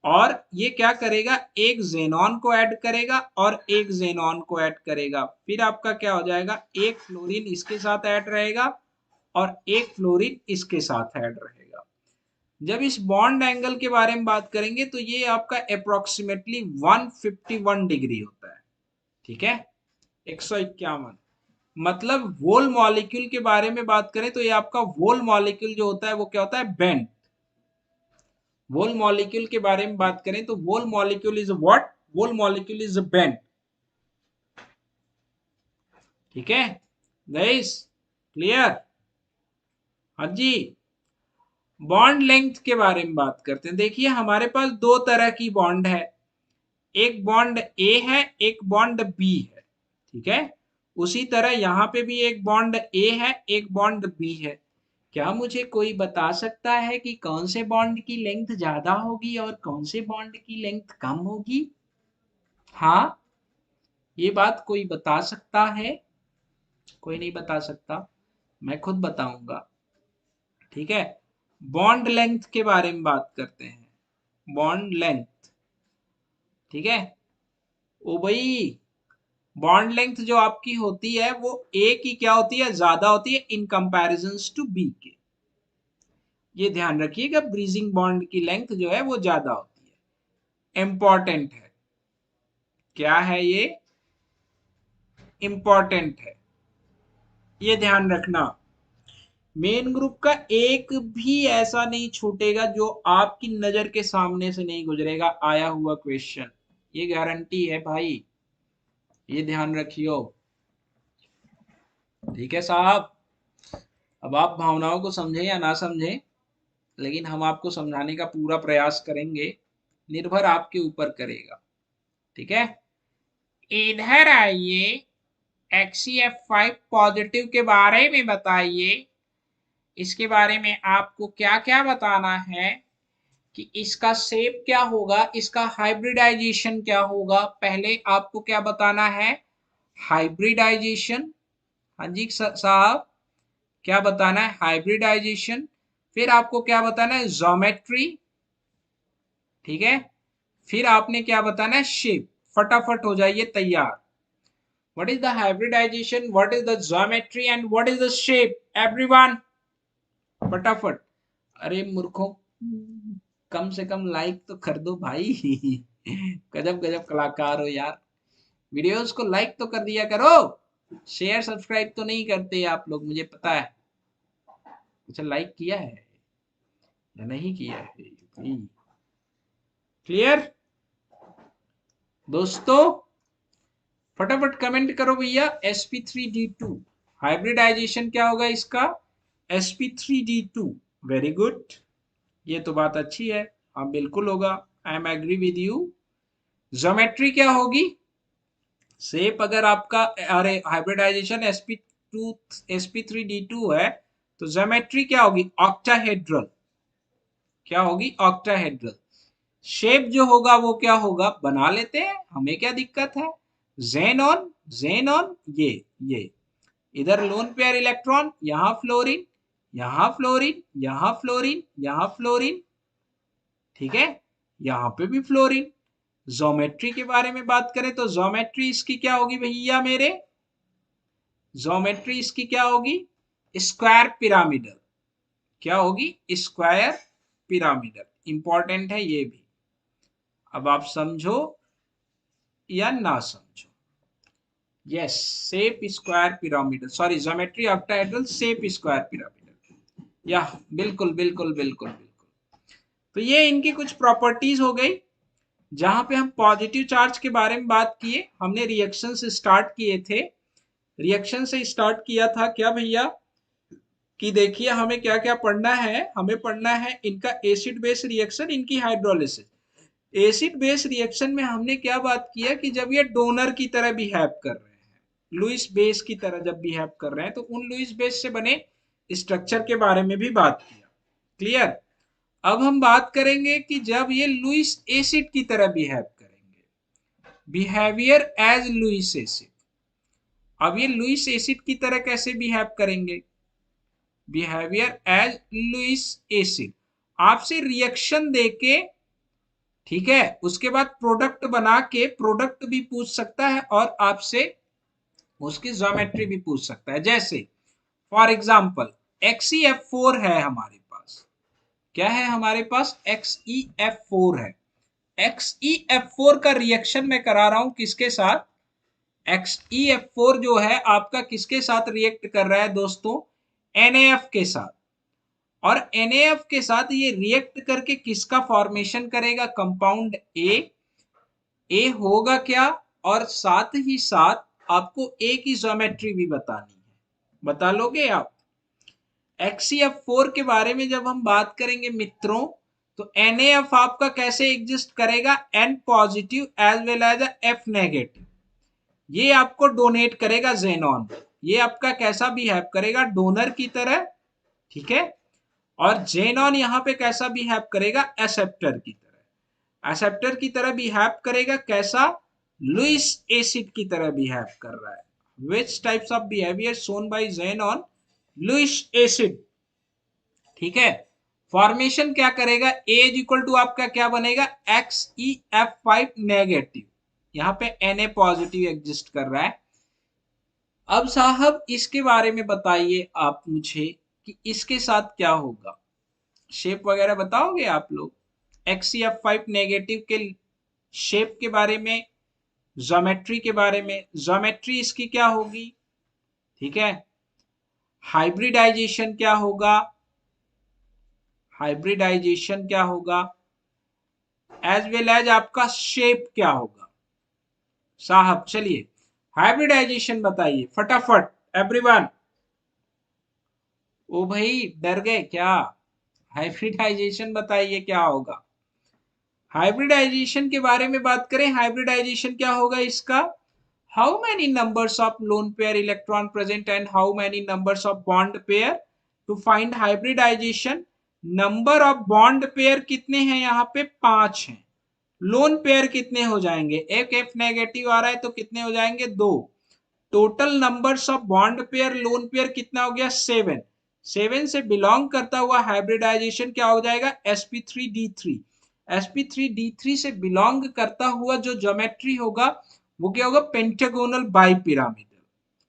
और ये क्या करेगा, एक जेनॉन को ऐड करेगा और एक जेनॉन को ऐड करेगा, फिर आपका क्या हो जाएगा, एक फ्लोरीन इसके साथ ऐड रहेगा और एक फ्लोरीन इसके साथ ऐड रहेगा। जब इस बॉन्ड एंगल के बारे में बात करेंगे तो ये आपका अप्रोक्सीमेटली 151 डिग्री होता है। ठीक है, 151, मतलब वोल मॉलिक्यूल के बारे में बात करें तो ये आपका वोल मॉलिक्यूल जो होता है वो क्या होता है, बेंट। वोल मॉलिक्यूल के बारे में बात करें तो whole molecule is what, whole molecule is bent. ठीक है गाइस, क्लियर, हाँ जी। बॉन्ड लेंथ के बारे में बात करते हैं। देखिए हमारे पास दो तरह की बॉन्ड है, एक बॉन्ड ए है, एक बॉन्ड बी है। ठीक है, उसी तरह यहां पे भी एक बॉन्ड ए है, एक बॉन्ड बी है। क्या मुझे कोई बता सकता है कि कौन से बॉन्ड की लेंथ ज्यादा होगी और कौन से बॉन्ड की लेंथ कम होगी? हाँ, ये बात कोई बता सकता है? कोई नहीं बता सकता, मैं खुद बताऊंगा। ठीक है, बॉन्ड लेंथ के बारे में बात करते हैं। बॉन्ड लेंथ, ठीक है। ओ भाई, बॉन्ड लेंथ जो आपकी होती है वो ए की क्या होती है, ज्यादा होती है इन कंपैरिजन टू बी के। ये ध्यान रखिएगा, ब्रीजिंग बॉन्ड की लेंथ जो है वो ज्यादा होती है। इंपॉर्टेंट है, क्या है ये, इंपॉर्टेंट है, ये ध्यान रखना। मेन ग्रुप का एक भी ऐसा नहीं छूटेगा जो आपकी नजर के सामने से नहीं गुजरेगा, आया हुआ क्वेश्चन, ये गारंटी है भाई, ये ध्यान रखियो। ठीक है साहब, अब आप भावनाओं को समझे या ना समझे, लेकिन हम आपको समझाने का पूरा प्रयास करेंगे, निर्भर आपके ऊपर करेगा। ठीक है, इधर आइए, XeF5 पॉजिटिव के बारे में बताइए। इसके बारे में आपको क्या क्या बताना है कि इसका शेप क्या होगा, इसका हाइब्रिडाइजेशन क्या होगा। पहले आपको क्या बताना है, हाइब्रिडाइजेशन। हाँ जी साहब, क्या बताना है, हाइब्रिडाइजेशन। फिर आपको क्या बताना है, ज्योमेट्री। ठीक है, फिर आपने क्या बताना है, शेप। फटाफट हो जाइए तैयार। What is the hybridization, what is the geometry and what is the shape, everyone फटाफट। अरे मूर्खों, कम से कम लाइक तो कर दो भाई। गजब गजब कलाकार हो यार, वीडियोस को लाइक तो कर दिया करो। शेयर सब्सक्राइब तो नहीं करते आप लोग, मुझे पता है। अच्छा, लाइक किया है या नहीं किया है, क्लियर दोस्तों? फटाफट कमेंट करो भैया। sp3d2 हाइब्रिडाइजेशन क्या होगा इसका, sp3d2। वेरी गुड, ये तो बात अच्छी है। हाँ बिल्कुल होगा, I am agree with you. Geometry क्या होगी, शेप अगर आपका, अरे हाइब्रिडाइजेशन sp3d2 है, तो ज्योमेट्री क्या होगी, ऑक्टाहेड्रल। क्या होगी, ऑक्टाहेड्रल। शेप जो होगा वो क्या होगा, बना लेते हैं, हमें क्या दिक्कत है। जेनॉन, जेनॉन, ये इधर लोन पेयर इलेक्ट्रॉन, यहां फ्लोरीन, यहां फ्लोरीन, यहां फ्लोरीन, यहां फ्लोरीन। ठीक है, यहां पे भी फ्लोरीन। ज्योमेट्री के बारे में बात करें तो ज्योमेट्री इसकी क्या होगी भैया मेरे, ज्योमेट्री इसकी क्या होगी, स्क्वायर पिरामिडल। क्या होगी, स्क्वायर पिरामिडल। इंपॉर्टेंट है ये भी, अब आप समझो या ना समझो। Yes, shape square pyramidal, sorry geometry octahedral shape square pyramidal, या बिल्कुल बिल्कुल बिल्कुल बिल्कुल। तो ये इनकी कुछ प्रॉपर्टीज हो गई, जहां पे हम पॉजिटिव चार्ज के बारे में बात किए, हमने रिएक्शन से स्टार्ट किए थे। रिएक्शन से स्टार्ट किया था क्या भैया, कि देखिए हमें क्या क्या पढ़ना है, हमें पढ़ना है इनका एसिड बेस रिएक्शन, इनकी हाइड्रोलिसिस। एसिड बेस रिएक्शन में हमने क्या बात किया कि जब ये डोनर की तरह बिहेव कर रहे हैं, लुइस बेस की तरह जब बिहेव कर रहे हैं, तो उन लुइस बेस से बने स्ट्रक्चर के बारे में भी बात किया। क्लियर? अब हम बात करेंगे कि जब ये लुइस एसिड की तरह बिहेव करेंगे, बिहेवियर एज लुइस एसिड। अब ये लुइस एसिड की तरह कैसे बिहेव करेंगे, बिहेवियर एज लुइस एसिड। आपसे रिएक्शन देके, ठीक है, उसके बाद प्रोडक्ट बना के, प्रोडक्ट भी पूछ सकता है और आपसे उसकी ज्योमेट्री भी पूछ सकता है। जैसे फॉर एग्जांपल XeF4 है हमारे पास, क्या है हमारे पास, XeF4 है। XeF4 का रिएक्शन मैं करा रहा हूं किसके साथ, XeF4 जो है आपका किसके साथ रिएक्ट कर रहा है दोस्तों, NaF के साथ। और NaF के साथ ये रिएक्ट करके किसका फॉर्मेशन करेगा, कंपाउंड ए होगा क्या, और साथ ही साथ आपको ए की ज्योमेट्री भी बतानी है, बता लोगे आप। XeF4 के बारे में जब हम बात करेंगे मित्रों, तो NaF आपका कैसे एग्जिस्ट करेगा, N positive as well as F negative. ये आपको डोनेट करेगा जेनॉन, ये आपका कैसा बिहेव करेगा, डोनर की तरह। ठीक है, और जेनॉन यहाँ पे कैसा बिहेव करेगा, एक्सेप्टर की तरह। एक्सेप्टर की तरह बिहेव करेगा, कैसा, लुइस एसिड की तरह बिहेव कर रहा है। विच types of behaviour shown by xenon Lewis acid. ठीक है, फॉर्मेशन क्या करेगा, ए इज इक्वल टू आपका क्या बनेगा, XeF5 नेगेटिव, यहां पे Na पॉजिटिव एग्जिस्ट कर रहा है। अब साहब इसके बारे में बताइए आप मुझे कि इसके साथ क्या होगा, शेप वगैरह बताओगे आप लोग, XeF5 नेगेटिव के शेप के बारे में, ज्योमेट्री के बारे में, ज्योमेट्री इसकी क्या होगी, ठीक है, हाइब्रिडाइजेशन क्या होगा, हाइब्रिडाइजेशन क्या होगा, एज वेल एज आपका शेप क्या होगा। साहब चलिए हाइब्रिडाइजेशन बताइए फटाफट एवरीवन। ओ भाई डर गए क्या, हाइब्रिडाइजेशन बताइए क्या होगा। हाइब्रिडाइजेशन के बारे में बात करें, हाइब्रिडाइजेशन क्या होगा इसका, how many numbers of lone pair electron present and how many numbers of bond pair, to find hybridization. Number of bond pair कितने हैं, यहाँ पे 5 हैं। लोन पेयर कितने हो जाएंगे, एक F नेगेटिव आ रहा है तो कितने हो जाएंगे, 2। Total numbers of bond pair lone pair कितना हो गया, 7। 7 से बिलोंग करता हुआ हाइब्रिडाइजेशन क्या हो जाएगा, sp3d3। sp3d3 से बिलोंग करता हुआ जो ज्योमेट्री होगा वो क्या होगा, पेंटागोनल बाइपिरामिडल।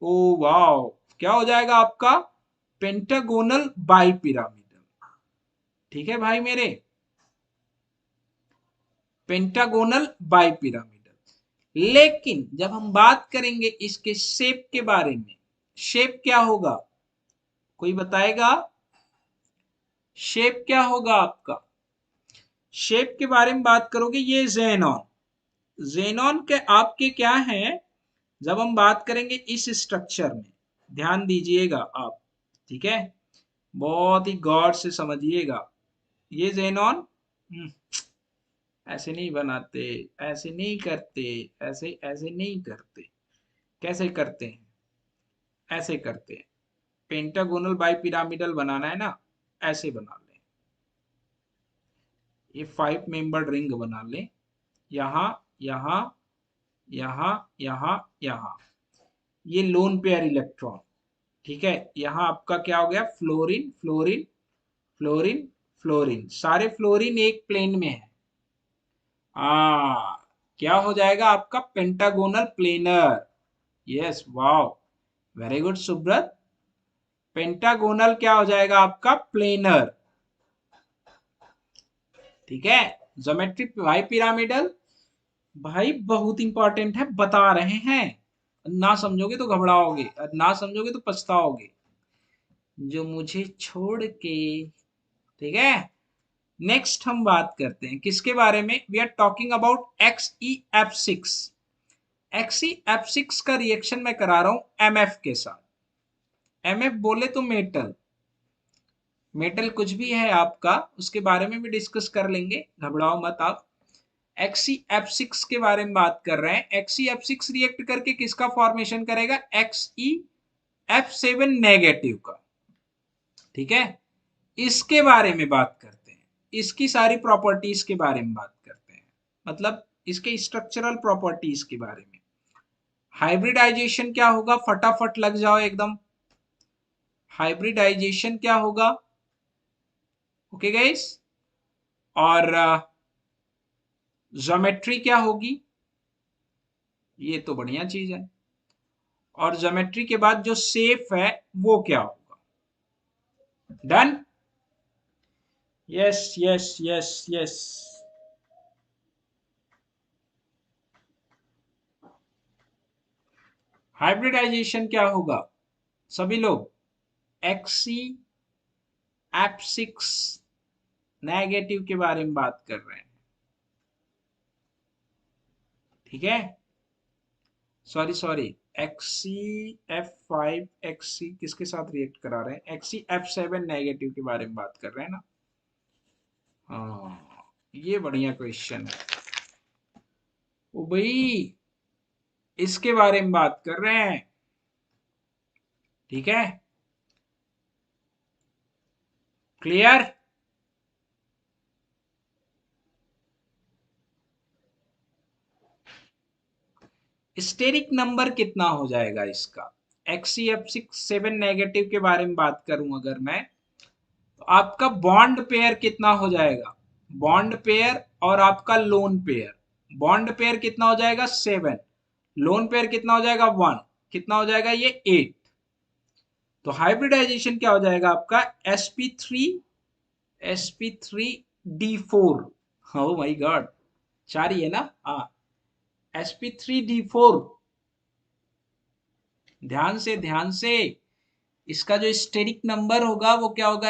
ओ वाओ, क्या हो जाएगा आपका, पेंटागोनल बाइपिरामिडल। ठीक है भाई मेरे, पेंटागोनल बाइपिरामिडल। लेकिन जब हम बात करेंगे इसके शेप के बारे में, शेप क्या होगा, कोई बताएगा, शेप क्या होगा आपका, शेप के बारे में बात करोगे, ये जेनॉन, जेनॉन के आपके क्या हैं, जब हम बात करेंगे इस स्ट्रक्चर में, ध्यान दीजिएगा आप, ठीक है, बहुत ही गौर से समझिएगा। ये जेनॉन ऐसे नहीं बनाते, ऐसे नहीं करते, ऐसे ऐसे नहीं करते, कैसे करते हैं, ऐसे करते हैं। पेंटागोनल बाई पिरामिडल बनाना है ना, ऐसे बना लें, ये 5 मेंबर्ड रिंग बना लें, यहाँ यहाँ यहाँ यहाँ यहाँ, ये लोन पेयर इलेक्ट्रॉन, ठीक है, यहाँ आपका क्या हो गया, फ्लोरीन फ्लोरीन फ्लोरीन फ्लोरीन, सारे फ्लोरीन एक प्लेन में है। क्या हो जाएगा आपका, pentagonal planar. Yes wow, very good Subrata, pentagonal क्या हो जाएगा आपका, प्लेनर। ठीक है, ज्योमेट्री वाई पिरामिडल भाई बहुत इंपॉर्टेंट है, बता रहे हैं, ना समझोगे तो घबराओगे और ना समझोगे तो पछताओगे, जो मुझे छोड़ के। ठीक है, नेक्स्ट हम बात करते हैं किसके बारे में, we are talking about XeF6। XeF6 का रिएक्शन मैं करा रहा हूं MF के साथ। MF बोले तो मेटल, मेटल कुछ भी है आपका, उसके बारे में भी डिस्कस कर लेंगे, घबराओ मत आप। XeF6 के बारे में बात कर रहे हैं, XeF6 रिएक्ट करके किसका फॉर्मेशन करेगा, XeF7 नेगेटिव का। ठीक है, इसके बारे में बात करते हैं, इसकी सारी प्रॉपर्टीज के बारे में बात करते हैं, मतलब इसके स्ट्रक्चरल प्रॉपर्टीज के बारे में। हाइब्रिडाइजेशन क्या होगा, फटाफट लग जाओ एकदम, हाइब्रिडाइजेशन क्या होगा, ओके गाइस, और ज्योमेट्री क्या होगी, ये तो बढ़िया चीज है, और ज्योमेट्री के बाद जो शेप है वो क्या होगा। Done, yes yes yes yes. Hybridization क्या होगा सभी लोग, XeF6 नेगेटिव के बारे में बात कर रहे हैं। ठीक है, सॉरी सॉरी, XeF5 XC किसके साथ रिएक्ट करा रहे हैं, XeF7 नेगेटिव के बारे में बात कर रहे हैं ना। हाँ, ये बढ़िया क्वेश्चन है, ओ भाई इसके बारे में बात कर रहे हैं। ठीक है, क्लियर, स्टेरिक नंबर कितना हो जाएगा इसका? XeF7 नेगेटिव के बारे में बात करूं अगर मैं, तो आपका बॉन्ड पेयर कितना हो जाएगा? बॉन्ड पेयर और आपका लोन पेयर, बॉन्ड पेयर कितना हो जाएगा? 7, लोन पेयर कितना हो जाएगा? 1, कितना हो जाएगा ये? 8। तो हाइब्रिडाइजेशन क्या हो जाएगा आपका? sp3d4। ओ माय गॉड, 4 ही है ना? हाँ, sp3d4। ध्यान से इसका जो स्टेरिक नंबर होगा वो क्या होगा?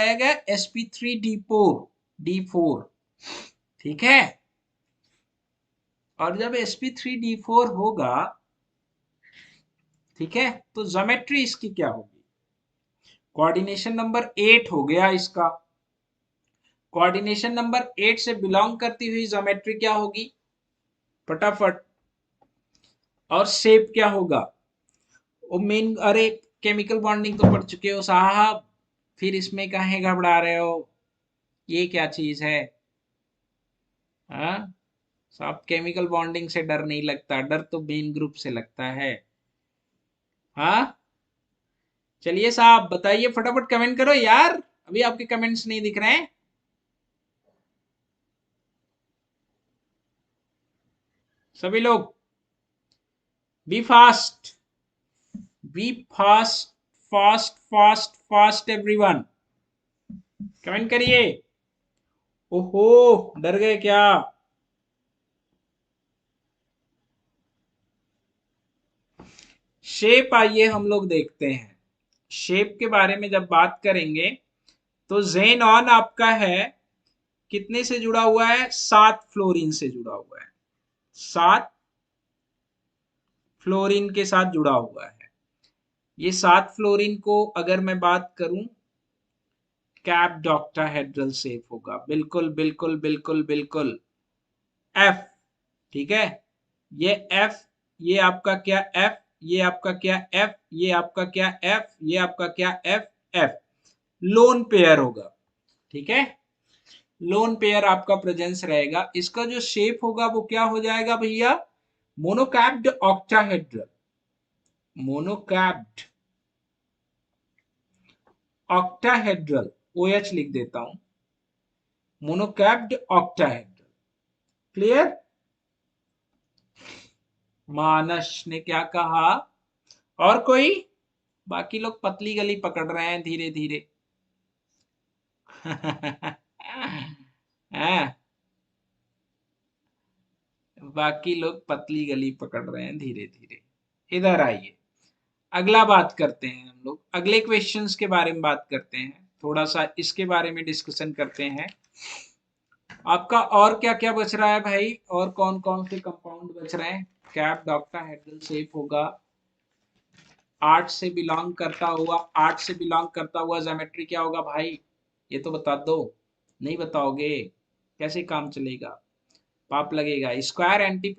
sp3d4। ठीक है। और जब sp3d4 होगा, ठीक है, तो ज्योमेट्री इसकी क्या होगी? कोऑर्डिनेशन नंबर 8 हो गया इसका। कोऑर्डिनेशन नंबर 8 से बिलोंग करती हुई ज्योमेट्री क्या होगी? फटाफट। और शेप क्या होगा? वो मेन, अरे केमिकल बॉन्डिंग तो पढ़ चुके हो साहब, फिर इसमें काहे घबरा रहे हो? ये क्या चीज है? हाँ साहब, केमिकल बॉन्डिंग से डर नहीं लगता, डर तो मेन ग्रुप से लगता है। हाँ चलिए साहब बताइए, फटाफट कमेंट करो यार, अभी आपके कमेंट्स नहीं दिख रहे हैं। सभी लोग be fast, be fast, fast fast fast everyone, comment करिए। ओहो, डर गए क्या? शेप आइए हम लोग देखते हैं। शेप के बारे में जब बात करेंगे तो जेनॉन आपका है, कितने से जुड़ा हुआ है? 7 फ्लोरीन से जुड़ा हुआ है, 7 फ्लोरीन के साथ जुड़ा हुआ है। ये 7 फ्लोरीन को अगर मैं बात करूं, कैप्ड ऑक्टाहेड्रल शेप होगा। बिल्कुल बिल्कुल बिल्कुल बिल्कुल। एफ, ठीक है, ये एफ, ये आपका क्या? एफ, ये आपका क्या? एफ, ये आपका क्या? एफ, ये आपका क्या? F, F. लोन पेयर होगा, ठीक है, लोन पेयर आपका प्रेजेंस रहेगा। इसका जो शेप होगा वो क्या हो जाएगा भैया? मोनोकैप्ड ऑक्टाहेड्रल, मोनोकैप्ड ऑक्टाहेड्रल, OH लिख देता हूं, मोनोकैप्ड ऑक्टाहेड्रल। क्लियर? मानस ने क्या कहा? और कोई? बाकी लोग पतली गली पकड़ रहे हैं धीरे धीरे। हैं? बाकी लोग पतली गली पकड़ रहे हैं धीरे धीरे। इधर आइए, अगला बात करते हैं हम लोग, अगले क्वेश्चंस के बारे में बात करते हैं, थोड़ा सा इसके बारे में डिस्कशन करते हैं। आपका और क्या क्या बच रहा है भाई? और कौन कौन से कंपाउंड बच रहे हैं? कैप्ड ऑक्टाहेड्रल शेप होगा, 8 से बिलोंग करता हुआ, 8 से बिलोंग करता हुआ ज्योमेट्री क्या होगा भाई? ये तो बता दो। नहीं बताओगे कैसे काम चलेगा? पाप लगेगा। स्क्वायर एंटी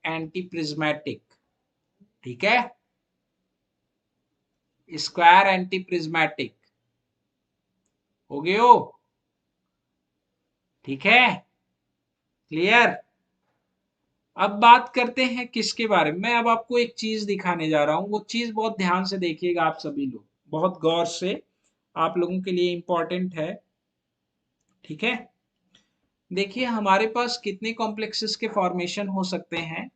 एंटी प्रिज्मेटिक, ठीक है, स्क्वायर एंटी प्रिज्मेटिक हो गए हो? ठीक है, क्लियर? अब बात करते हैं किसके बारे में? मैं अब आपको एक चीज दिखाने जा रहा हूं, वो चीज बहुत ध्यान से देखिएगा आप सभी लोग, बहुत गौर से, आप लोगों के लिए इंपॉर्टेंट है। ठीक है, देखिए हमारे पास कितने कॉम्प्लेक्सेस के फॉर्मेशन हो सकते हैं।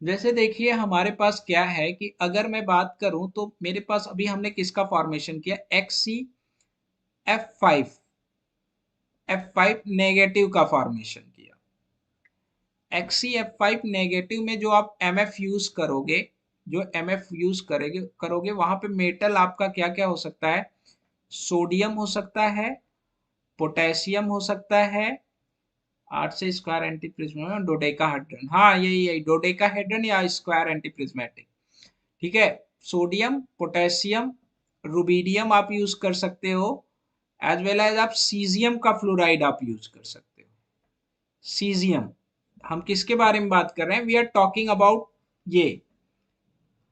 जैसे देखिए हमारे पास क्या है कि अगर मैं बात करूं तो मेरे पास अभी हमने किसका फॉर्मेशन किया? XeF5, F5 नेगेटिव का फॉर्मेशन किया। XeF5 नेगेटिव में जो आप MF यूज करोगे, जो MF यूज करोगे वहां पे मेटल आपका क्या क्या हो सकता है? सोडियम हो सकता है, पोटेशियम हो सकता है, 8 से स्क्वायर एंटी प्रिज्मेटिक, डोडेकाहेड्रन, हाँ यही डोडेकाहेड्रन या स्क्वायर एंटी प्रिज्मेटिक। ठीक है, सोडियम, पोटेशियम, रुबीडियम आप यूज कर सकते हो, एज वेल एज आप सीजियम का फ्लोराइड आप यूज कर सकते हो। सीजियम, हम किसके बारे में बात कर रहे हैं? वी आर टॉकिंग अबाउट ये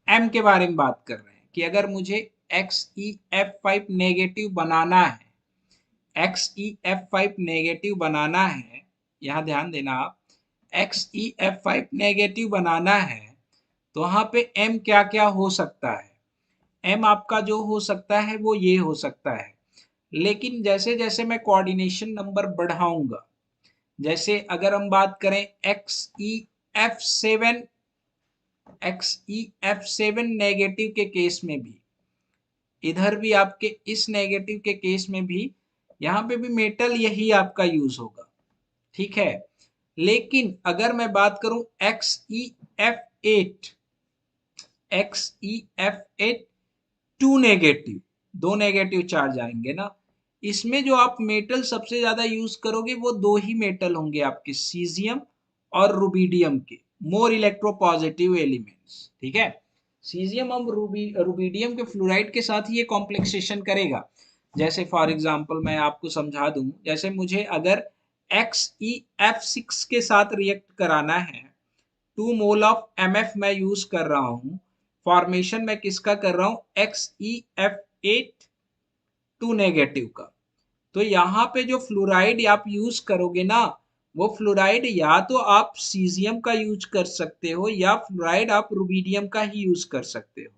एम के बारे में बात कर रहे हैं कि अगर मुझे XeF5 नेगेटिव बनाना है, XeF5 नेगेटिव बनाना है, यहां ध्यान देना आप, XeF5 नेगेटिव बनाना है तो वहां पे M क्या क्या हो सकता है। M आपका जो हो सकता है वो ये हो सकता है, लेकिन जैसे जैसे मैं कोऑर्डिनेशन नंबर बढ़ाऊंगा, जैसे अगर हम बात करें XeF7 नेगेटिव के केस में भी, इधर भी आपके इस नेगेटिव के केस में भी, यहाँ पे भी मेटल यही आपका यूज होगा, ठीक है। लेकिन अगर मैं बात करूं XeF8 टू नेगेटिव, दो नेगेटिव चार्ज आएंगे ना, इसमें जो आप मेटल सबसे ज्यादा यूज करोगे वो दो ही मेटल होंगे आपके, सीजियम और रुबिडियम के, मोर इलेक्ट्रोपॉजिटिव एलिमेंट्स, ठीक है। सीजियम और रुबिडियम के फ्लोराइड के साथ ही ये कॉम्प्लेक्सेशन करेगा। जैसे फॉर एग्जांपल मैं आपको समझा दूं, जैसे मुझे अगर XeF6 के साथ रिएक्ट कराना है, 2 मोल ऑफ MF मैं यूज कर रहा हूं, फॉर्मेशन में किसका कर रहा हूं, XeF8 टू नेगेटिव का। तो यहाँ पे जो फ्लोराइड आप यूज करोगे ना, वो फ्लोराइड या तो आप सीजियम का यूज कर सकते हो या फ्लोराइड आप रुबिडियम का ही यूज कर सकते हो।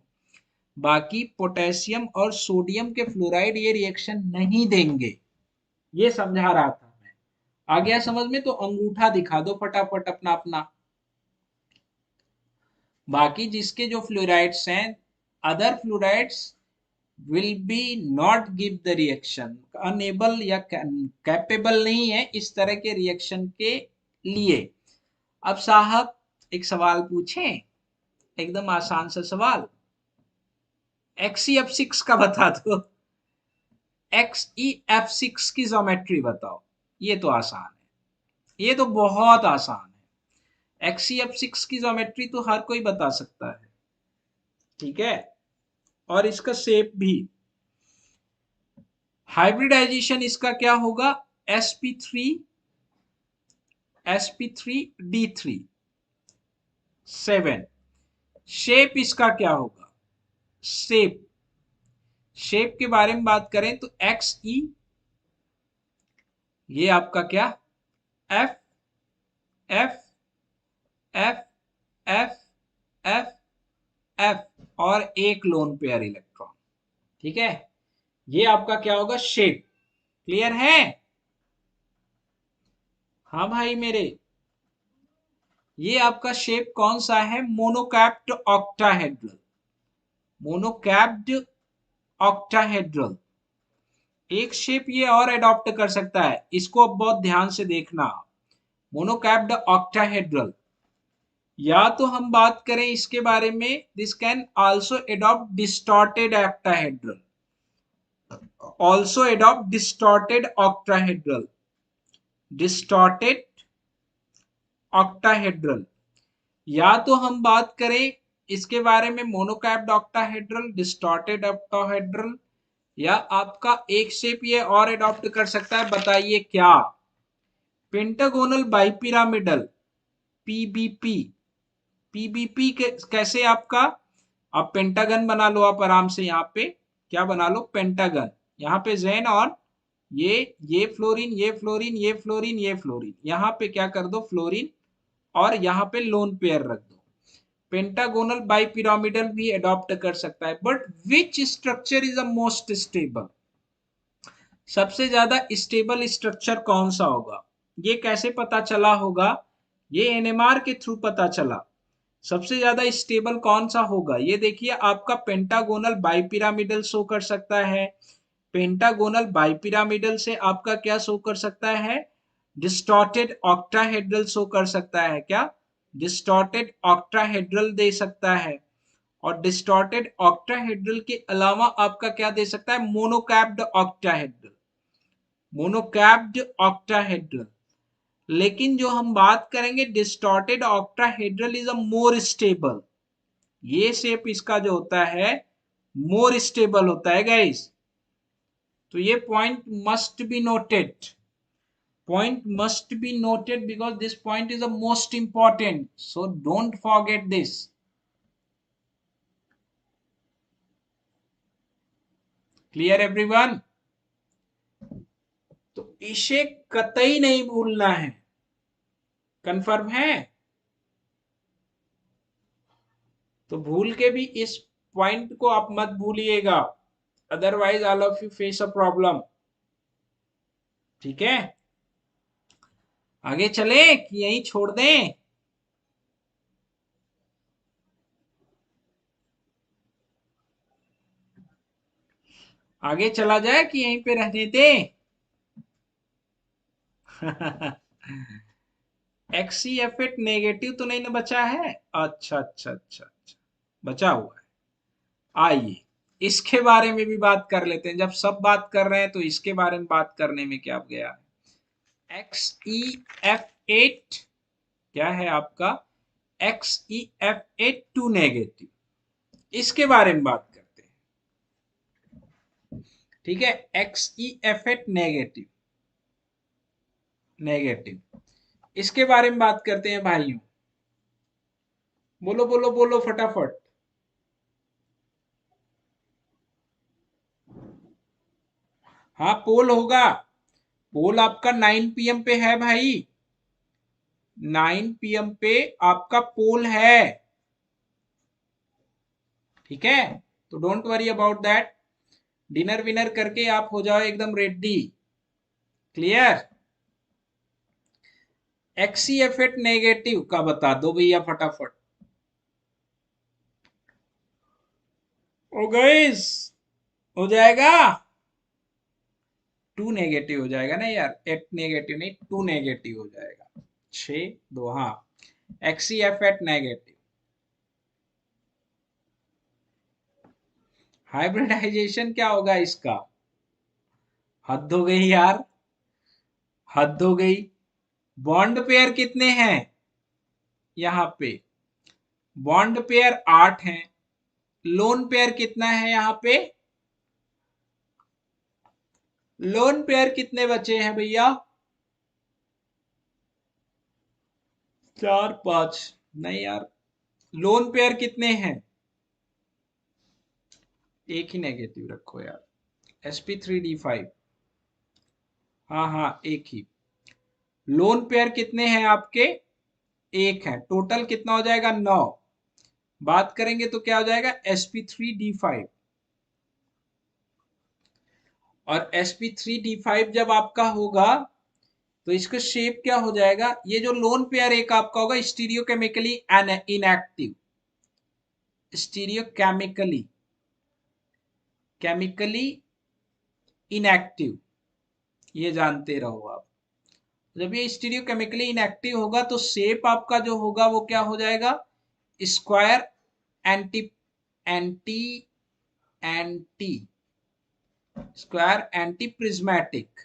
बाकी पोटेशियम और सोडियम के फ्लोराइड ये रिएक्शन नहीं देंगे, ये समझा रहा था मैं। आ गया समझ में? तो अंगूठा दिखा दो फटाफट अपना अपना। बाकी जिसके जो फ्लोराइड्स हैं, other fluorides will be not give the reaction, enable या कैपेबल नहीं है इस तरह के रिएक्शन के लिए। अब साहब एक सवाल पूछें, एकदम आसान सा सवाल, XeF6 का बता दो, XeF6 की ज्योमेट्री बताओ। ये तो आसान है, ये तो बहुत आसान है। XeF6 की ज्योमेट्री तो हर कोई बता सकता है, ठीक है, और इसका शेप भी। हाइब्रिडाइजेशन इसका क्या होगा, sp3 शेप इसका क्या होगा, शेप, शेप के बारे में बात करें तो XE, ये आपका क्या, F F F F F F और एक लोन पेयर इलेक्ट्रॉन, ठीक है। ये आपका क्या होगा, शेप। क्लियर है? हाँ भाई मेरे, ये आपका शेप कौन सा है, मोनोकैप्ड ऑक्टाहेड्रल, मोनोकैप्ड ऑक्टाहेड्रल। एक शेप ये और अडॉप्ट कर सकता है, इसको अब बहुत ध्यान से देखना, मोनोकैप्ड ऑक्टाहेड्रल। या तो हम बात करें इसके बारे में, this can also adopt distorted octahedral, also adopt distorted octahedral, distorted octahedral. या तो हम बात करें इसके बारे में मोनोकैप्ड ऑक्टाहेड्रल, डिस्टॉर्टेड ऑक्टाहेड्रल, या आपका एक शेप ये और अडॉप्ट कर सकता है, बताइए क्या, पेंटागोनल बाइपिरामिडल, पीबीपी। पीबीपी कैसे आपका, आप पेंटागन बना लो, आप आराम से यहाँ पे क्या बना लो, पेंटागन। यहाँ पे जेन और ये फ्लोरीन, ये फ्लोरीन, ये फ्लोरीन, ये फ्लोरीन, यहाँ पे क्या कर दो, फ्लोरीन, और यहाँ पे लोन पेयर रख दो। पेंटागोनल बाइपिरामिडल भी अडॉप्ट कर सकता है, but which structure is the most stable, सबसे ज्यादा स्टेबल स्ट्रक्चर कौन सा होगा, ये कैसे पता चला होगा, ये एनएमआर के थ्रू पता चला। सबसे ज्यादा स्टेबल कौन सा होगा, ये देखिए आपका पेंटागोनल बाइपिरामिडल शो कर सकता है। पेंटागोनल बाइपिरामिडल से आपका क्या शो कर सकता है, डिस्टॉर्टेड ऑक्टाहेड्रल शो कर सकता है, क्या, डिस्टॉर्टेड ऑक्टाहेड्रल दे सकता है। और डिस्टॉर्टेड ऑक्टाहेड्रल के अलावा आपका क्या दे सकता है, मोनोकैप्ड ऑक्टाहेड्रल, मोनोकैप्ड ऑक्टाहेड्रल। लेकिन जो हम बात करेंगे distorted octahedral is a more stable, ये शेप इसका जो होता है मोर स्टेबल होता है गाइस। तो ये point must be noted, point must be noted because this point is the most important, so don't forget this. Clear everyone? तो इसे कतई नहीं भूलना है, कंफर्म है? तो भूल के भी इस पॉइंट को आप मत भूलिएगा, otherwise all of you face a problem. ठीक है, आगे चले कि यहीं छोड़ दें? आगे चला जाए कि यहीं पे रहने दें? एक्सीएफएट नेगेटिव तो नहीं ना बचा है? अच्छा अच्छा अच्छा अच्छा, बचा हुआ है। आइए इसके बारे में भी बात कर लेते हैं। जब सब बात कर रहे हैं तो इसके बारे में बात करने में क्या गया है। XeF8 क्या है आपका? XeF8 टू नेगेटिव, इसके बारे में बात करते हैं। ठीक है, XeF8 नेगेटिव, नेगेटिव, इसके बारे में बात करते हैं भाइयों। बोलो बोलो बोलो फटाफट। हाँ पोल होगा, पोल आपका 9 PM पे है भाई, 9 PM पे आपका पोल है। ठीक है, तो don't worry about that. Dinner winner करके आप हो जाओ एकदम रेडी। क्लियर? XeF8 नेगेटिव का बता दो भैया फटाफट। ओ गाइस, हो जाएगा? 2 नेगेटिव हो जाएगा ना यार, 8 नेगेटिव नहीं 2 नेगेटिव हो जाएगा। 6 2, हाँ, XeF8 नेगेटिव। हाइब्रिडाइजेशन क्या होगा इसका? हद हो गई यार, हद हो गई। बॉन्ड पेयर कितने हैं यहाँ पे? बॉन्ड पेयर 8 हैं। लोन पेयर कितना है यहाँ पे? लोन पेयर कितने बचे हैं भैया? 4 5 नहीं यार, लोन पेयर कितने हैं? एक ही नेगेटिव रखो यार, sp3d5। हाँ हाँ एक ही। लोन पेयर कितने हैं आपके? एक है। टोटल कितना हो जाएगा? 9। बात करेंगे तो क्या हो जाएगा? sp3d5। और sp3d5 जब आपका होगा तो इसका शेप क्या हो जाएगा? ये जो लोन पेयर एक आपका होगा stereo chemically inactive, stereo chemically, chemically inactive, ये जानते रहो आप। जब ये स्टीरियो केमिकली इनएक्टिव होगा तो शेप आपका जो होगा वो क्या हो जाएगा? Square anti, anti, anti square anti prismatic.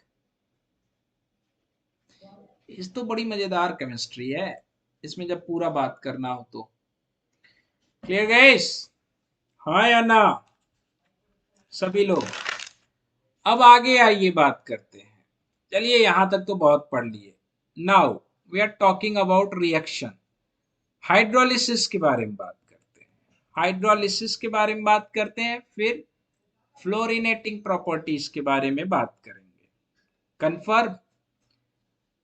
इस तो बड़ी मजेदार केमिस्ट्री है, इसमें जब पूरा बात करना हो तो। Clear guys? हाँ या ना सभी लोग? अब आगे आइए बात करते हैं। चलिए यहां तक तो बहुत पढ़ लिए। Now we are talking about reaction. Hydrolysis के बारे में बात करते हैं। हाइड्रोलिसिस के बारे में बात करते हैं, फिर फ्लोरिनेटिंग प्रॉपर्टीज के बारे में बात करेंगे। कंफर्म?